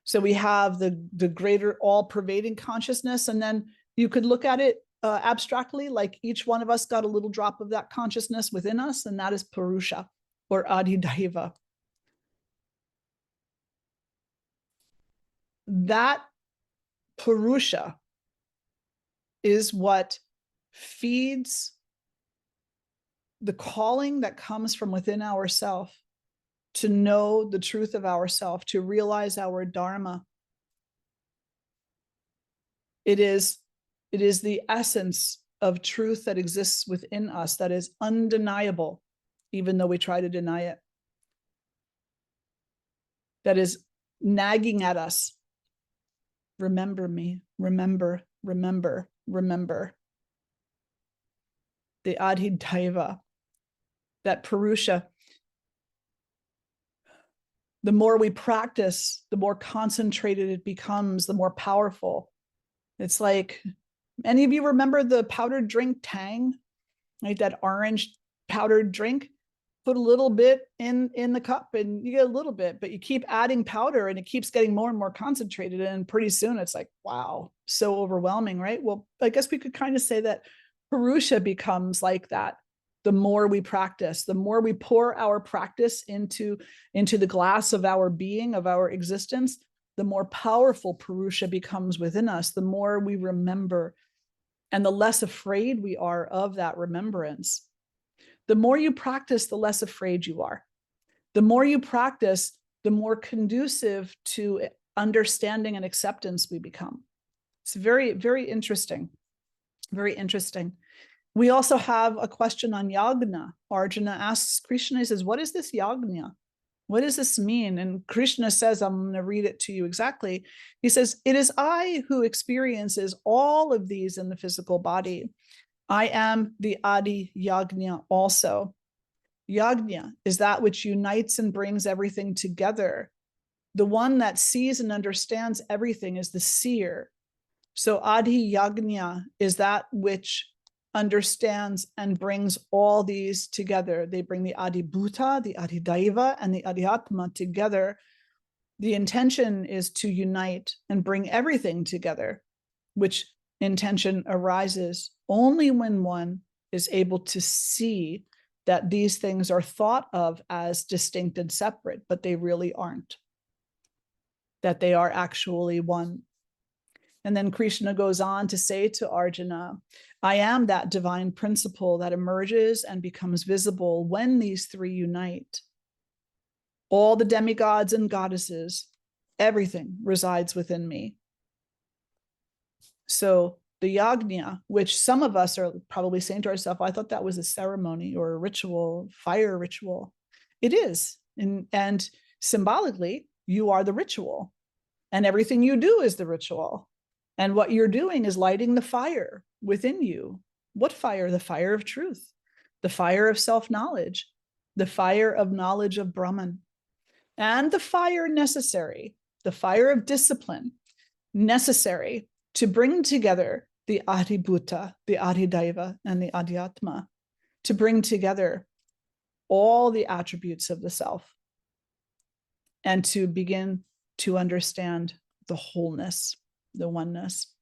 So we have the greater all-pervading consciousness, and then you could look at it abstractly, like each one of us got a little drop of that consciousness within us, and that is Purusha or Adidaiva. That Purusha is what feeds the calling that comes from within ourselves to know the truth of ourselves, to realize our dharma. It is the essence of truth that exists within us that is undeniable, even though we try to deny it. That is nagging at us. Remember me, remember, remember. remember. The Adhidaiva, that Purusha. The more we practice, the more concentrated it becomes, the more powerful. It's like, any of you remember the powdered drink Tang? Like that orange powdered drink? Put a little bit in the cup and you get a little bit, but you keep adding powder and it keeps getting more and more concentrated. And pretty soon it's like, wow, so overwhelming, right? Well, I guess we could kind of say that Purusha becomes like that. The more we practice, the more we pour our practice into the glass of our being, of our existence, the more powerful Purusha becomes within us, the more we remember, and the less afraid we are of that remembrance. The more you practice, the less afraid you are. The more you practice, the more conducive to understanding and acceptance we become. It's very, very interesting. Very interesting. We also have a question on yagna. Arjuna asks Krishna, he says, what is this yagna? What does this mean? And Krishna says, I'm going to read it to you exactly. He says, it is I who experiences all of these in the physical body. I am the Adi Yagna also. Yagna is that which unites and brings everything together. The one that sees and understands everything is the seer. So Adi Yagna is that which understands and brings all these together. They bring the Adi Bhuta, the Adi Daiva, and the Adi Atma together. The intention is to unite and bring everything together, which intention arises only when one is able to see that these things are thought of as distinct and separate, but they really aren't. That they are actually one. And then Krishna goes on to say to Arjuna, I am that divine principle that emerges and becomes visible when these three unite. All the demigods and goddesses, everything resides within me. So the yagna, which some of us are probably saying to ourselves, I thought that was a ceremony or a ritual, fire ritual. It is. And symbolically, you are the ritual. And everything you do is the ritual. And what you're doing is lighting the fire within you. What fire? The fire of truth, the fire of self-knowledge, the fire of knowledge of Brahman, and the fire necessary, the fire of discipline necessary to bring together the Adi Bhuta, the Adi Daiva, and the Adi Atma, to bring together all the attributes of the self and to begin to understand the wholeness, the oneness.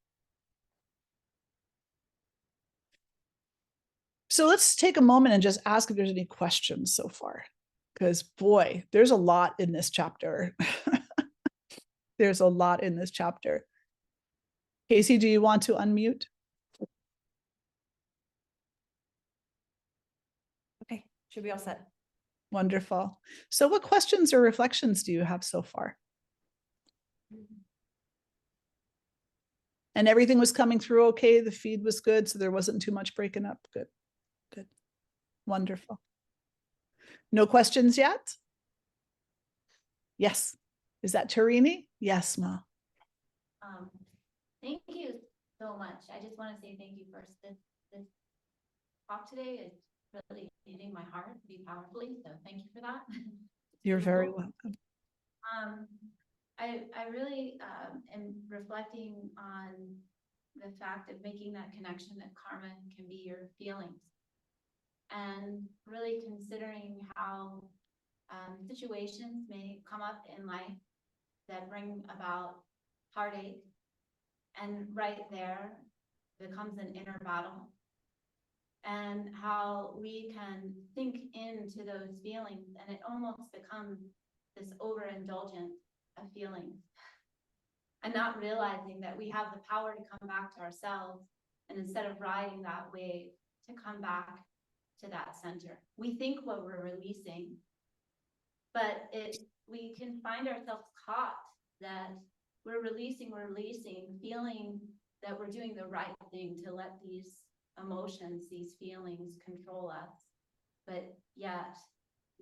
So let's take a moment and just ask if there's any questions so far, because boy, there's a lot in this chapter. There's a lot in this chapter. Casey, do you want to unmute? Okay, should be all set. Wonderful. So what questions or reflections do you have so far? And everything was coming through okay? The feed was good, so there wasn't too much breaking up? Good, good. Wonderful. No questions yet? Yes. Is that Tarini? Yes, Ma. Thank you so much. I just want to say thank you first. This talk today is really hitting my heart pretty powerfully, so thank you for that. You're very welcome. I really am reflecting on the fact of making that connection that karma can be your feelings, and really considering how situations may come up in life that bring about heartache, and right there becomes an inner battle, and how we can think into those feelings and it almost becomes this overindulgence of feelings, and not realizing that we have the power to come back to ourselves, and instead of riding that wave, to come back to that center. We think what we're releasing, but we can find ourselves caught that we're releasing, feeling that we're doing the right thing to let these emotions, these feelings control us. But yet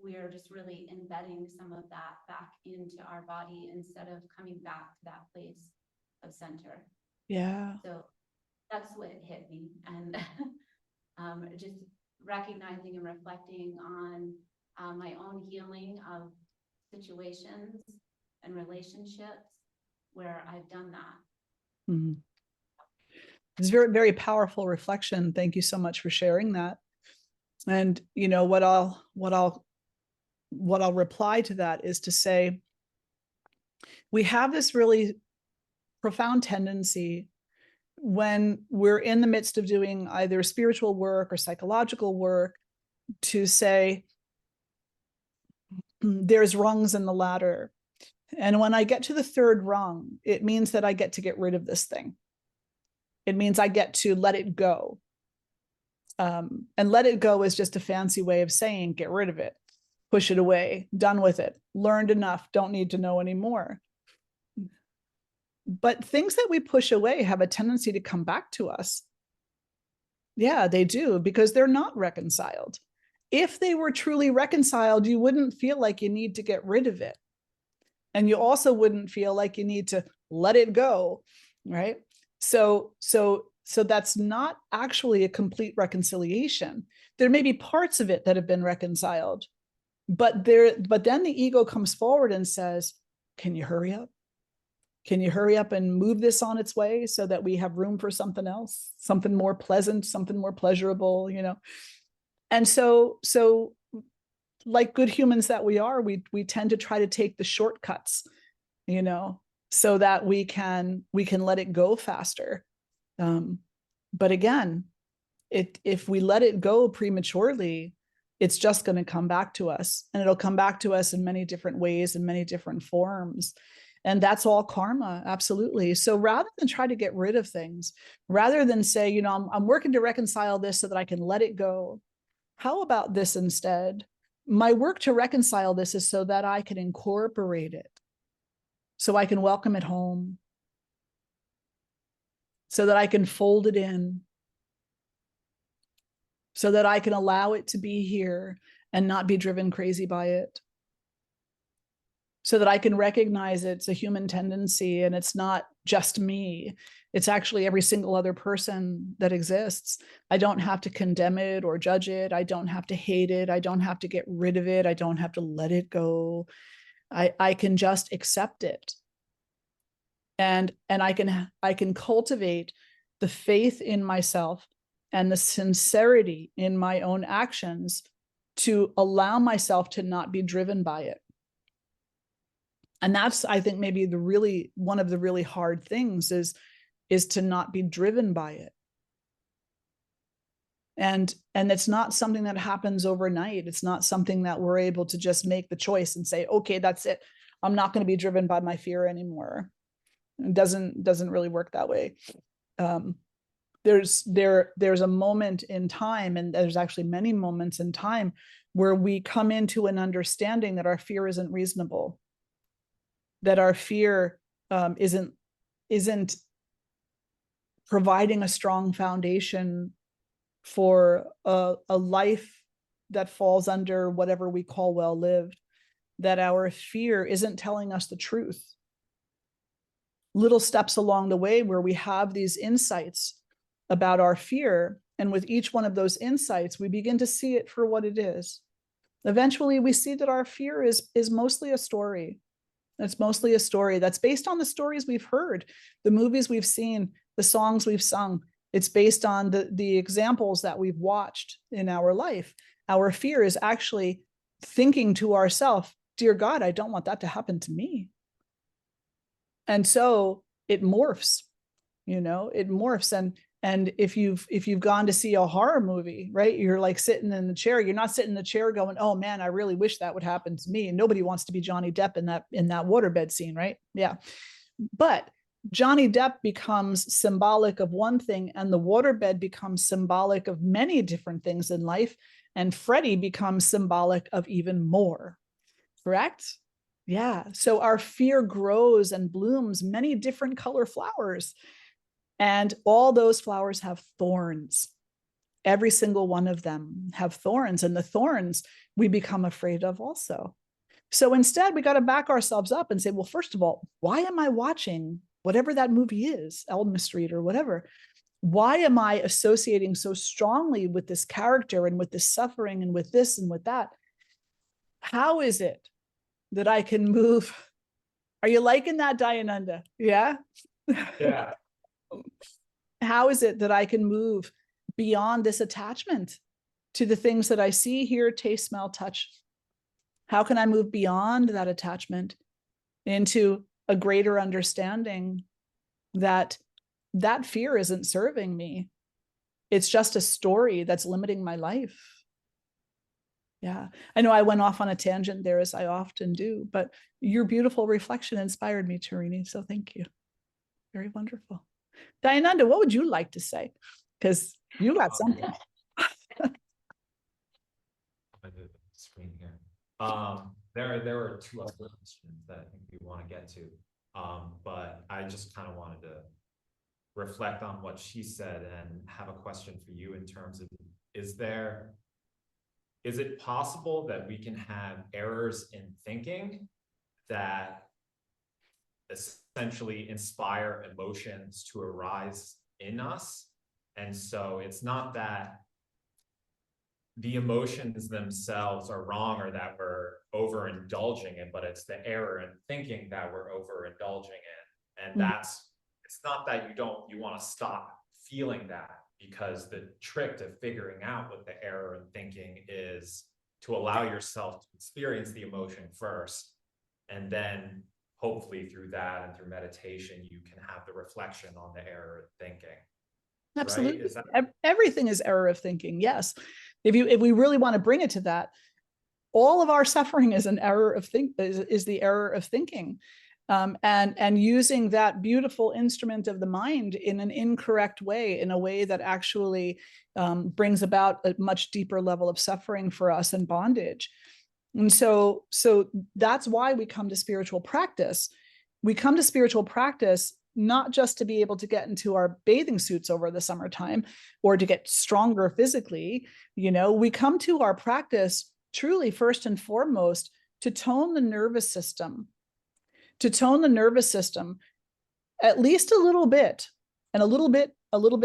we're just really embedding some of that back into our body instead of coming back to that place of center. Yeah. So that's that's what hit me. And just recognizing and reflecting on my own healing of situations and relationships where I've done that. Mhm. It's very, very powerful reflection. Thank you so much for sharing that. And you know what I'll reply to that is to say, we have this really profound tendency when we're in the midst of doing either spiritual work or psychological work to say, there's rungs in the ladder. And when I get to the third rung, it means that I get to get rid of this thing. It means I get to let it go. And let it go is just a fancy way of saying, get rid of it, push it away, done with it, learned enough, don't need to know anymore. But things that we push away have a tendency to come back to us. Yeah, they do, because they're not reconciled. If they were truly reconciled, you wouldn't feel like you need to get rid of it. And you also wouldn't feel like you need to let it go, right? So that's not actually a complete reconciliation. There may be parts of it that have been reconciled, but then the ego comes forward and says, can you hurry up? Can you hurry up and move this on its way so that we have room for something else, something more pleasant, something more pleasurable, you know? And so like good humans that we are, we tend to try to take the shortcuts, you know, so that we can let it go faster. But again, if we let it go prematurely, it's just going to come back to us, and it'll come back to us in many different ways, in many different forms. And that's all karma, absolutely. So rather than try to get rid of things, rather than say, you know, I'm working to reconcile this so that I can let it go, how about this instead? My work to reconcile this is so that I can incorporate it, so I can welcome it home, so that I can fold it in, so that I can allow it to be here and not be driven crazy by it, so that I can recognize it's a human tendency and it's not just me. It's actually every single other person that exists. I don't have to condemn it or judge it. I don't have to hate it. I don't have to get rid of it. I don't have to let it go. I can just accept it. And I can cultivate the faith in myself and the sincerity in my own actions to allow myself to not be driven by it. And that's, I think, maybe one of the really hard things is to not be driven by it. And it's not something that happens overnight. It's not something that we're able to just make the choice and say, okay, that's it. I'm not going to be driven by my fear anymore. It doesn't really work that way. There's a moment in time, and there's actually many moments in time where we come into an understanding that our fear isn't reasonable, that our fear isn't providing a strong foundation for a life that falls under whatever we call well lived, that our fear isn't telling us the truth. Little steps along the way where we have these insights about our fear, and with each one of those insights, we begin to see it for what it is. Eventually, we see that our fear is mostly a story. It's mostly a story that's based on the stories we've heard, the movies we've seen, the songs we've sung. It's based on the examples that we've watched in our life. Our fear is actually thinking to ourselves, dear God, I don't want that to happen to me. And so it morphs, you know, it morphs. And if you've gone to see a horror movie, right, you're like sitting in the chair, you're not sitting in the chair going, oh man, I really wish that would happen to me. And nobody wants to be Johnny Depp in that waterbed scene, right? Yeah. But Johnny Depp becomes symbolic of one thing, and the waterbed becomes symbolic of many different things in life. And Freddie becomes symbolic of even more, correct? Yeah. So our fear grows and blooms many different color flowers. And all those flowers have thorns. Every single one of them have thorns, and the thorns we become afraid of also. So instead, we got to back ourselves up and say, well, first of all, why am I watching whatever that movie is, Elm Street or whatever? why am I associating so strongly with this character and with this suffering and with this and with that? How is it that I can move? Are you liking that, Dayananda? Yeah. Yeah. How is it that I can move beyond this attachment to the things that I see, hear, taste, smell, touch? How can I move beyond that attachment into a greater understanding that that fear isn't serving me? It's just a story that's limiting my life. Yeah, I know I went off on a tangent there, as I often do, but your beautiful reflection inspired me, Tarini. So thank you. Very wonderful. Dayananda, what would you like to say? Because you got something. Screen here. There were two other questions that I think we want to get to. But I just kind of wanted to reflect on what she said and have a question for you in terms of, is it possible that we can have errors in thinking that essentially inspire emotions to arise in us? And so it's not that the emotions themselves are wrong or that we're overindulging in, but it's the error in thinking that we're overindulging in. And it's not that you want to stop feeling that, because the trick to figuring out what the error in thinking is to allow yourself to experience the emotion first, and then hopefully through that and through meditation, you can have the reflection on the error in thinking. Absolutely. Right? Is that... Everything is error of thinking. Yes. If we really want to bring it to that, all of our suffering is an error of is the error of thinking. And using that beautiful instrument of the mind in an incorrect way, in a way that actually brings about a much deeper level of suffering for us and bondage. And so that's why we come to spiritual practice. We come to spiritual practice not just to be able to get into our bathing suits over the summertime or to get stronger physically. We come to our practice truly first and foremost to tone the nervous system. To tone the nervous system at least a little bit, and a little bit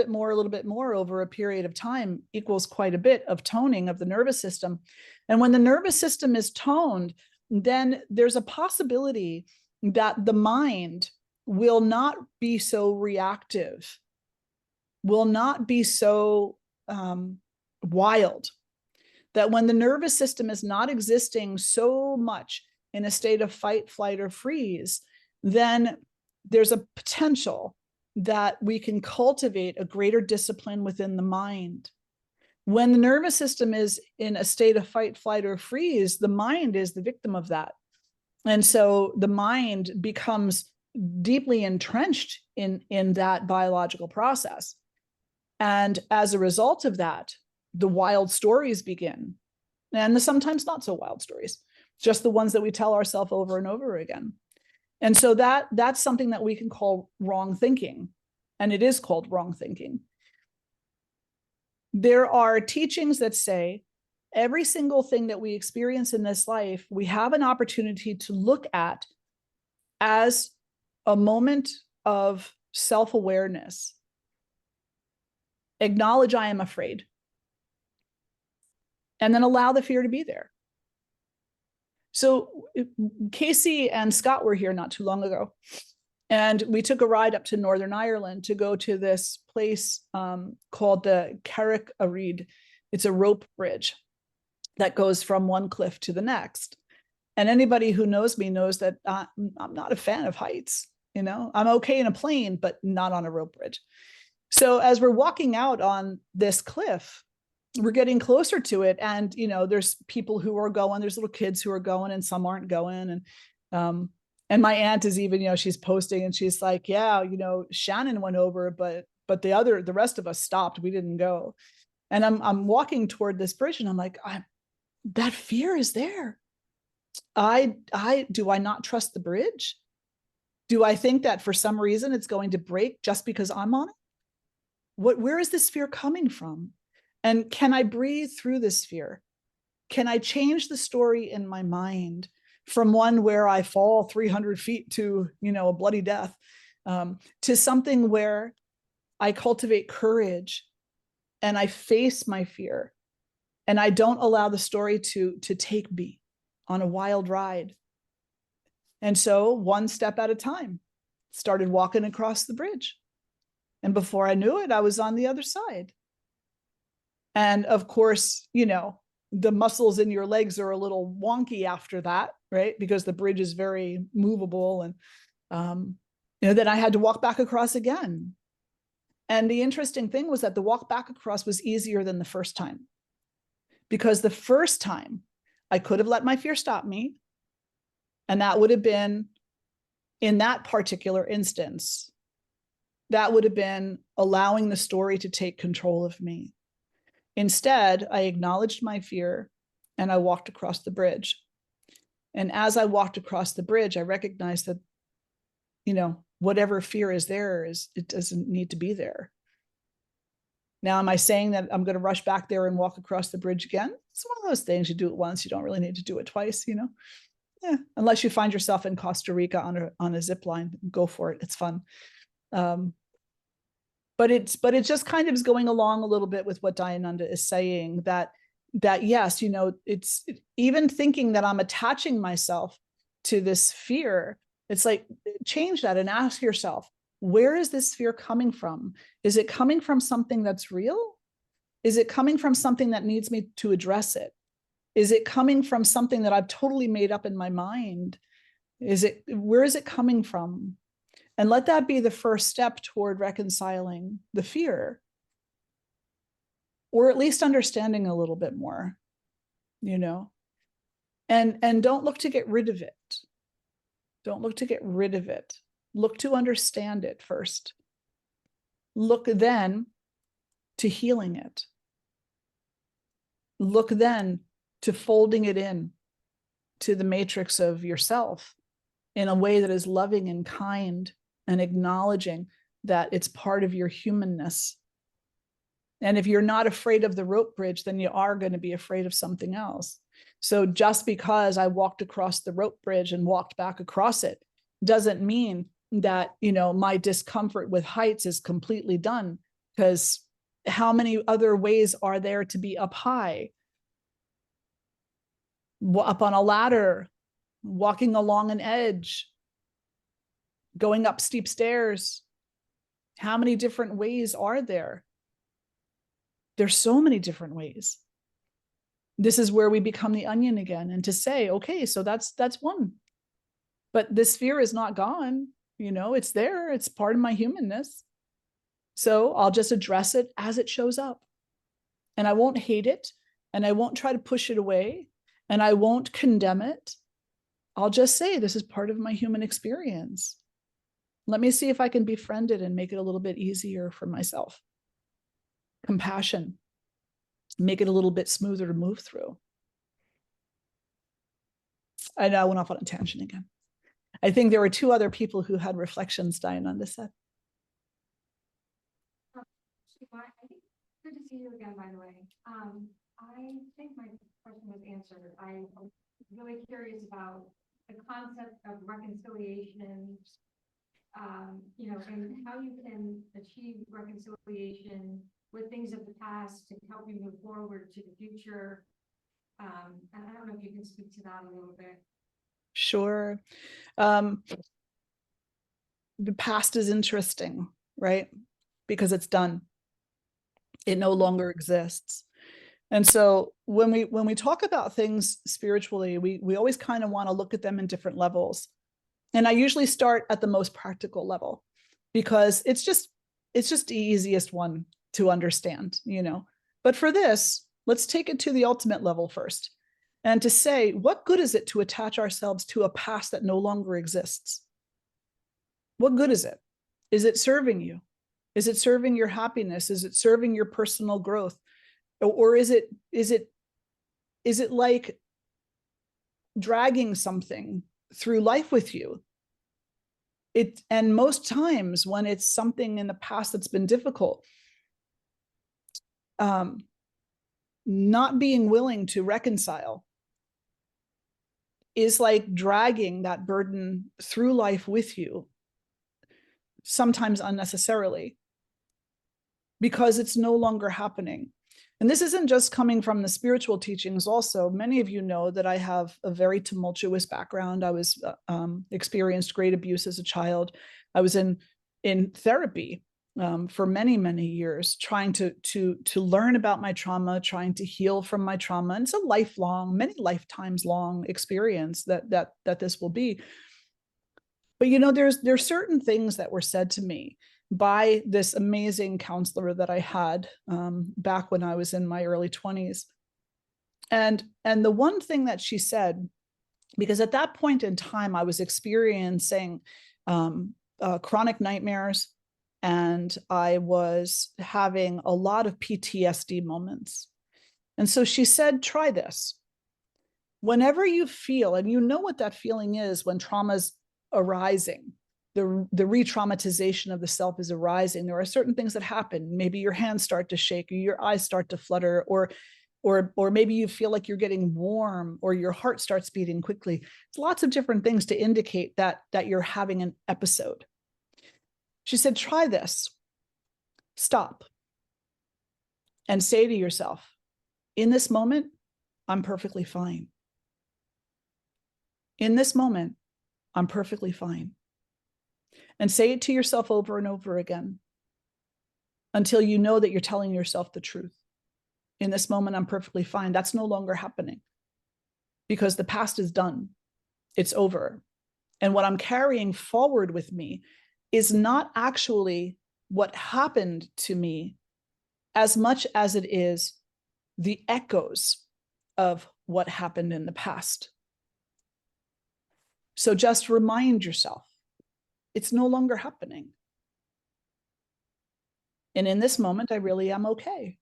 more over a period of time equals quite a bit of toning of the nervous system. And when the nervous system is toned, then there's a possibility that the mind will not be so reactive, will not be so wild. That when the nervous system is not existing so much in a state of fight, flight, or freeze, then there's a potential that we can cultivate a greater discipline within the mind. When the nervous system is in a state of fight, flight, or freeze, the mind is the victim of that. And so the mind becomes deeply entrenched in that biological process. And as a result of that, the wild stories begin, and the sometimes not so wild stories, just the ones that we tell ourselves over and over again. And so that's something that we can call wrong thinking, and it is called wrong thinking. There are teachings that say every single thing that we experience in this life, we have an opportunity to look at as a moment of self-awareness. Acknowledge I am afraid, and then allow the fear to be there. So Casey and Scott were here not too long ago, and we took a ride up to Northern Ireland to go to this place called the Carrick Arid. It's a rope bridge that goes from one cliff to the next. And anybody who knows me knows that I'm not a fan of heights. I'm okay in a plane, but not on a rope bridge. So as we're walking out on this cliff, we're getting closer to it, and there's people who are going, there's little kids who are going, and some aren't going. And my aunt is even, she's posting, and she's like, yeah, Shannon went over, but the rest of us stopped. We didn't go. And I'm walking toward this bridge, and I'm like, that fear is there. Do I not trust the bridge? Do I think that for some reason it's going to break just because I'm on it? Where is this fear coming from? And can I breathe through this fear? Can I change the story in my mind from one where I fall 300 feet to, a bloody death, to something where I cultivate courage and I face my fear and I don't allow the story to take me on a wild ride. And so one step at a time, started walking across the bridge. And before I knew it, I was on the other side. And of course, you know, the muscles in your legs are a little wonky after that, right? Because the bridge is very movable. And, you know, then I had to walk back across again. And the interesting thing was that the walk back across was easier than the first time. Because the first time I could have let my fear stop me. And that would have been, in that particular instance, that would have been allowing the story to take control of me. Instead, I acknowledged my fear and I walked across the bridge. And as I walked across the bridge, I recognized that, you know, whatever fear is there, it doesn't need to be there. Now, am I saying that I'm going to rush back there and walk across the bridge again? It's one of those things, you do it once, you don't really need to do it twice, you know? Yeah, unless you find yourself in Costa Rica on a zip line, go for it. It's fun. But it just kind of is going along a little bit with what Dayananda is saying, that yes, you know, it's even thinking that I'm attaching myself to this fear. It's like, change that and ask yourself, where is this fear coming from? Is it coming from something that's real? Is it coming from something that needs me to address it? Is it coming from something that I've totally made up in my mind? Where is it coming from? And let that be the first step toward reconciling the fear, or at least understanding a little bit more, you know, and don't look to get rid of it. Don't look to get rid of it. Look to understand it first. Look then to healing it. Look then to folding it in to the matrix of yourself in a way that is loving and kind and acknowledging that it's part of your humanness. And if you're not afraid of the rope bridge, then you are going to be afraid of something else. So just because I walked across the rope bridge and walked back across it doesn't mean that, you know, my discomfort with heights is completely done, because how many other ways are there to be up high? Up on a ladder, walking along an edge, going up steep stairs. How many different ways are there? There's so many different ways. This is where we become the onion again, and to say, okay, so that's one. But this fear is not gone, you know, it's there, it's part of my humanness. So I'll just address it as it shows up. And I won't hate it, and I won't try to push it away, and I won't condemn it. I'll just say, this is part of my human experience. Let me see if I can befriend it and make it a little bit easier for myself. Compassion, make it a little bit smoother to move through. I know I went off on a tangent again. I think there were two other people who had reflections, Dayananda said. I think good to see you again, by the way. I think my question was answered. I'm really curious about the concept of reconciliation, you know, and how you can achieve reconciliation with things of the past to help you move forward to the future. And I don't know if you can speak to that a little bit. Sure. The past is interesting, right? Because it's done. It no longer exists. And so when we talk about things spiritually, we always kind of want to look at them in different levels. And I usually start at the most practical level, because it's just the easiest one to understand, you know. But for this, let's take it to the ultimate level first, and to say, what good is it to attach ourselves to a past that no longer exists? What good is it? Is it serving you? Is it serving your happiness? Is it serving your personal growth? Or is it like dragging something through life with you? And most times when it's something in the past that's been difficult, not being willing to reconcile is like dragging that burden through life with you, sometimes unnecessarily. because it's no longer happening. And this isn't just coming from the spiritual teachings. Also, many of you know that I have a very tumultuous background. I was experienced great abuse as a child. I was in therapy for many, many years, trying to learn about my trauma, trying to heal from my trauma. And it's a lifelong, many lifetimes long experience that this will be. But you know, there's certain things that were said to me by this amazing counselor that I had back when I was in my early 20s. And the one thing that she said, because at that point in time, I was experiencing chronic nightmares, and I was having a lot of PTSD moments. And so she said, try this. Whenever you feel, and you know what that feeling is when trauma's arising, the re-traumatization of the self is arising, there are certain things that happen. Maybe your hands start to shake, or your eyes start to flutter, or maybe you feel like you're getting warm, or your heart starts beating quickly. It's lots of different things to indicate that you're having an episode. She said, try this. Stop and say to yourself, in this moment, I'm perfectly fine. In this moment, I'm perfectly fine. And say it to yourself over and over again until you know that you're telling yourself the truth. In this moment, I'm perfectly fine. That's no longer happening because the past is done. It's over. And what I'm carrying forward with me is not actually what happened to me as much as it is the echoes of what happened in the past. So just remind yourself, it's no longer happening. And in this moment, I really am okay.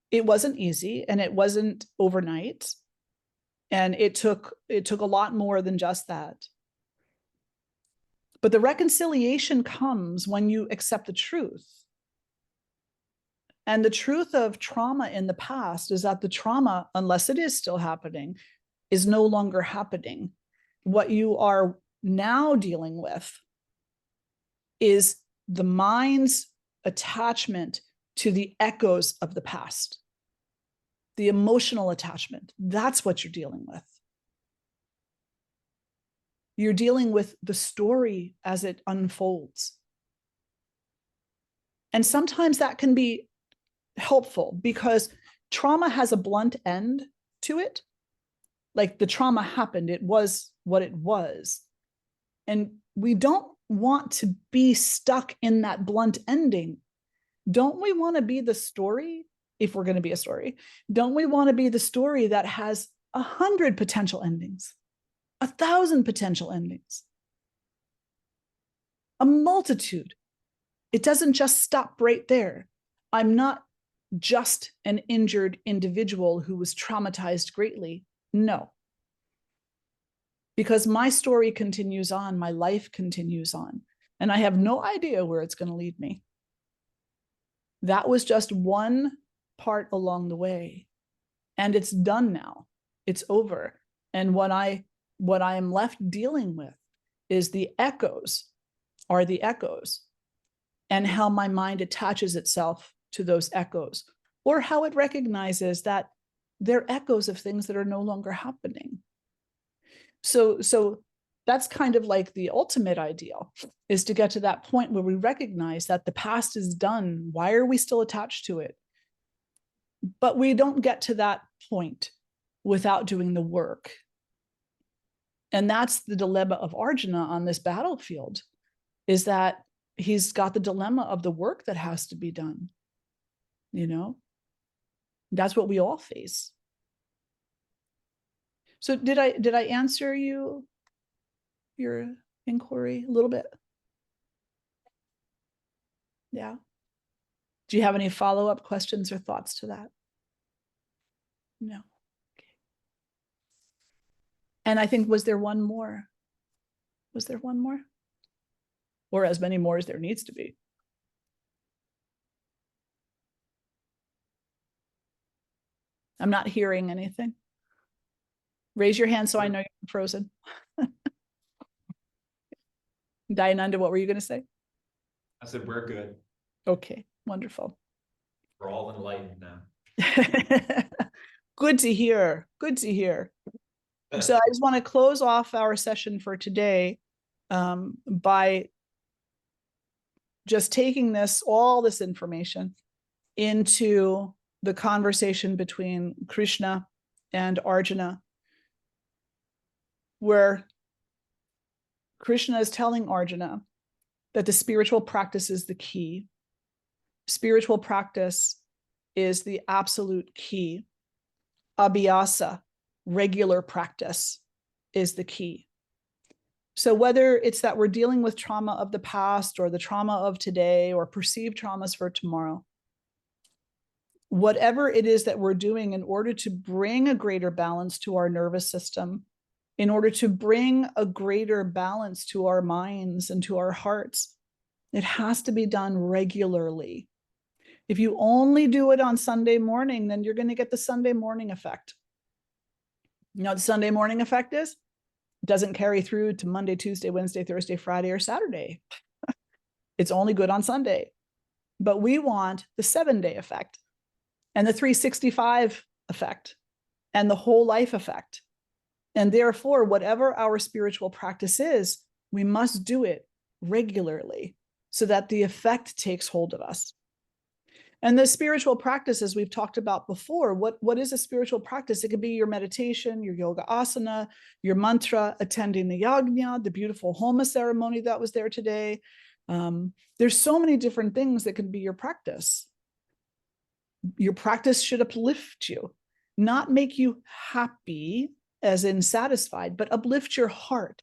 It wasn't easy, and it wasn't overnight. And it took a lot more than just that. But the reconciliation comes when you accept the truth. And the truth of trauma in the past is that the trauma, unless it is still happening, is no longer happening. What you are now dealing with is the mind's attachment to the echoes of the past, the emotional attachment. That's what you're dealing with. You're dealing with the story as it unfolds. And sometimes that can be helpful because trauma has a blunt end to it. Like the trauma happened, it was what it was. And we don't want to be stuck in that blunt ending. Don't we want to be the story, if we're going to be a story? Don't we want to be the story that has 100 potential endings, 1,000 potential endings, a multitude? It doesn't just stop right there. I'm not just an injured individual who was traumatized greatly. No. Because my story continues on, my life continues on, and I have no idea where it's going to lead me. That was just one part along the way, and it's done now. It's over. And what I am left dealing with is the echoes, and how my mind attaches itself to those echoes, or how it recognizes that they're echoes of things that are no longer happening. So that's kind of like the ultimate ideal, is to get to that point where we recognize that the past is done. Why are we still attached to it? But we don't get to that point without doing the work. And that's the dilemma of Arjuna on this battlefield, is that he's got the dilemma of the work that has to be done. You know, that's what we all face. So did I answer your inquiry a little bit? Yeah. Do you have any follow-up questions or thoughts to that? No. Okay. And I think, was there one more? Was there one more? Or as many more as there needs to be? I'm not hearing anything. Raise your hand so I know you're frozen. Dayananda, what were you going to say? I said, we're good. Okay, wonderful. We're all enlightened now. Good to hear. Good to hear. So I just want to close off our session for today by just taking all this information into the conversation between Krishna and Arjuna, where Krishna is telling Arjuna that the spiritual practice is the key. Spiritual practice is the absolute key. Abhyasa, regular practice, is the key. So whether it's that we're dealing with trauma of the past or the trauma of today or perceived traumas for tomorrow, whatever it is that we're doing in order to bring a greater balance to our nervous system, in order to bring a greater balance to our minds and to our hearts, it has to be done regularly. If you only do it on Sunday morning, then you're going to get the Sunday morning effect. You know what the Sunday morning effect is? It doesn't carry through to Monday, Tuesday, Wednesday, Thursday, Friday, or Saturday. It's only good on Sunday. But we want the 7-day effect and the 365 effect and the whole life effect. And therefore, whatever our spiritual practice is, we must do it regularly so that the effect takes hold of us. And the spiritual practices we've talked about before, what is a spiritual practice? It could be your meditation, your yoga asana, your mantra, attending the yajna, the beautiful homa ceremony that was there today. There's so many different things that can be your practice. Your practice should uplift you, not make you happy, as in satisfied, but uplift your heart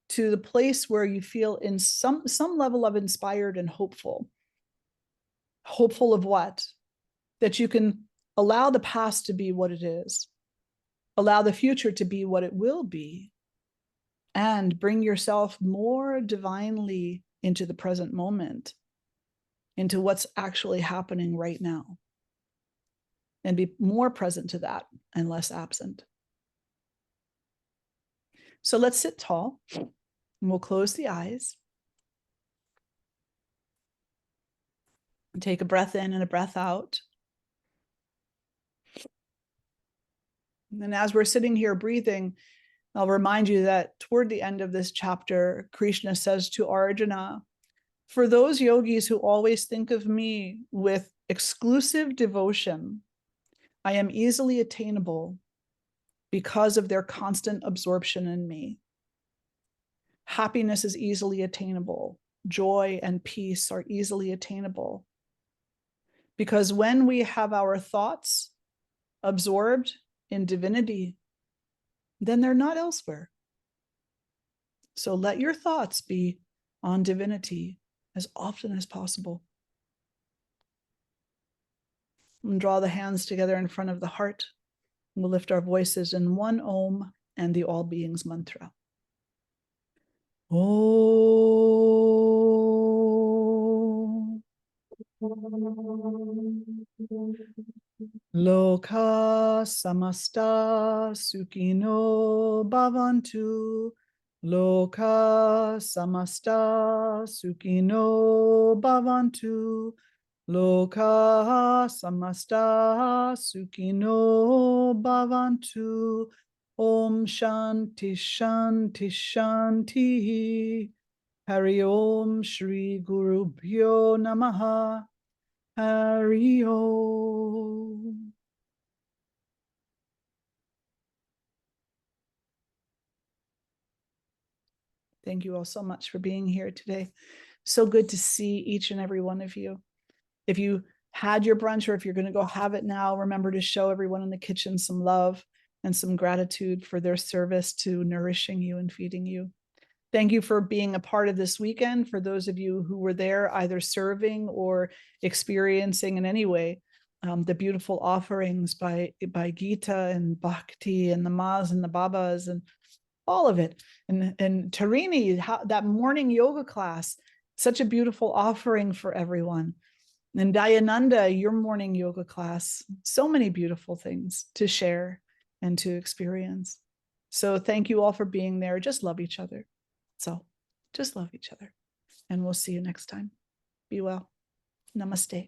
to the place where you feel in some level of inspired and hopeful. Hopeful of what? That you can allow the past to be what it is, allow the future to be what it will be, and bring yourself more divinely into the present moment, into what's actually happening right now, and be more present to that and less absent. So let's sit tall, and we'll close the eyes. Take a breath in and a breath out. And as we're sitting here breathing, I'll remind you that toward the end of this chapter, Krishna says to Arjuna, for those yogis who always think of me with exclusive devotion, I am easily attainable because of their constant absorption in me. Happiness is easily attainable. Joy and peace are easily attainable. Because when we have our thoughts absorbed in divinity, then they're not elsewhere. So let your thoughts be on divinity as often as possible. And draw the hands together in front of the heart. We'll lift our voices in one Om and the All Beings mantra. Om. Loka samasta sukino bhavantu. Loka samasta sukino bhavantu. Loka samasta sukino bhavantu. Om shanti shanti shanti. Hari Om Shri Guru Bhyo Namaha. Hari Om. Thank you all so much for being here today. So good to see each and every one of you. If you had your brunch or if you're going to go have it now, remember to show everyone in the kitchen some love and some gratitude for their service to nourishing you and feeding you. Thank you for being a part of this weekend. For those of you who were there, either serving or experiencing in any way, the beautiful offerings by Gita and Bhakti and the Mas and the Babas and all of it. And Tarini, that morning yoga class, such a beautiful offering for everyone. And Dayananda, your morning yoga class, so many beautiful things to share and to experience. So thank you all for being there. Just love each other. So just love each other. And we'll see you next time. Be well. Namaste.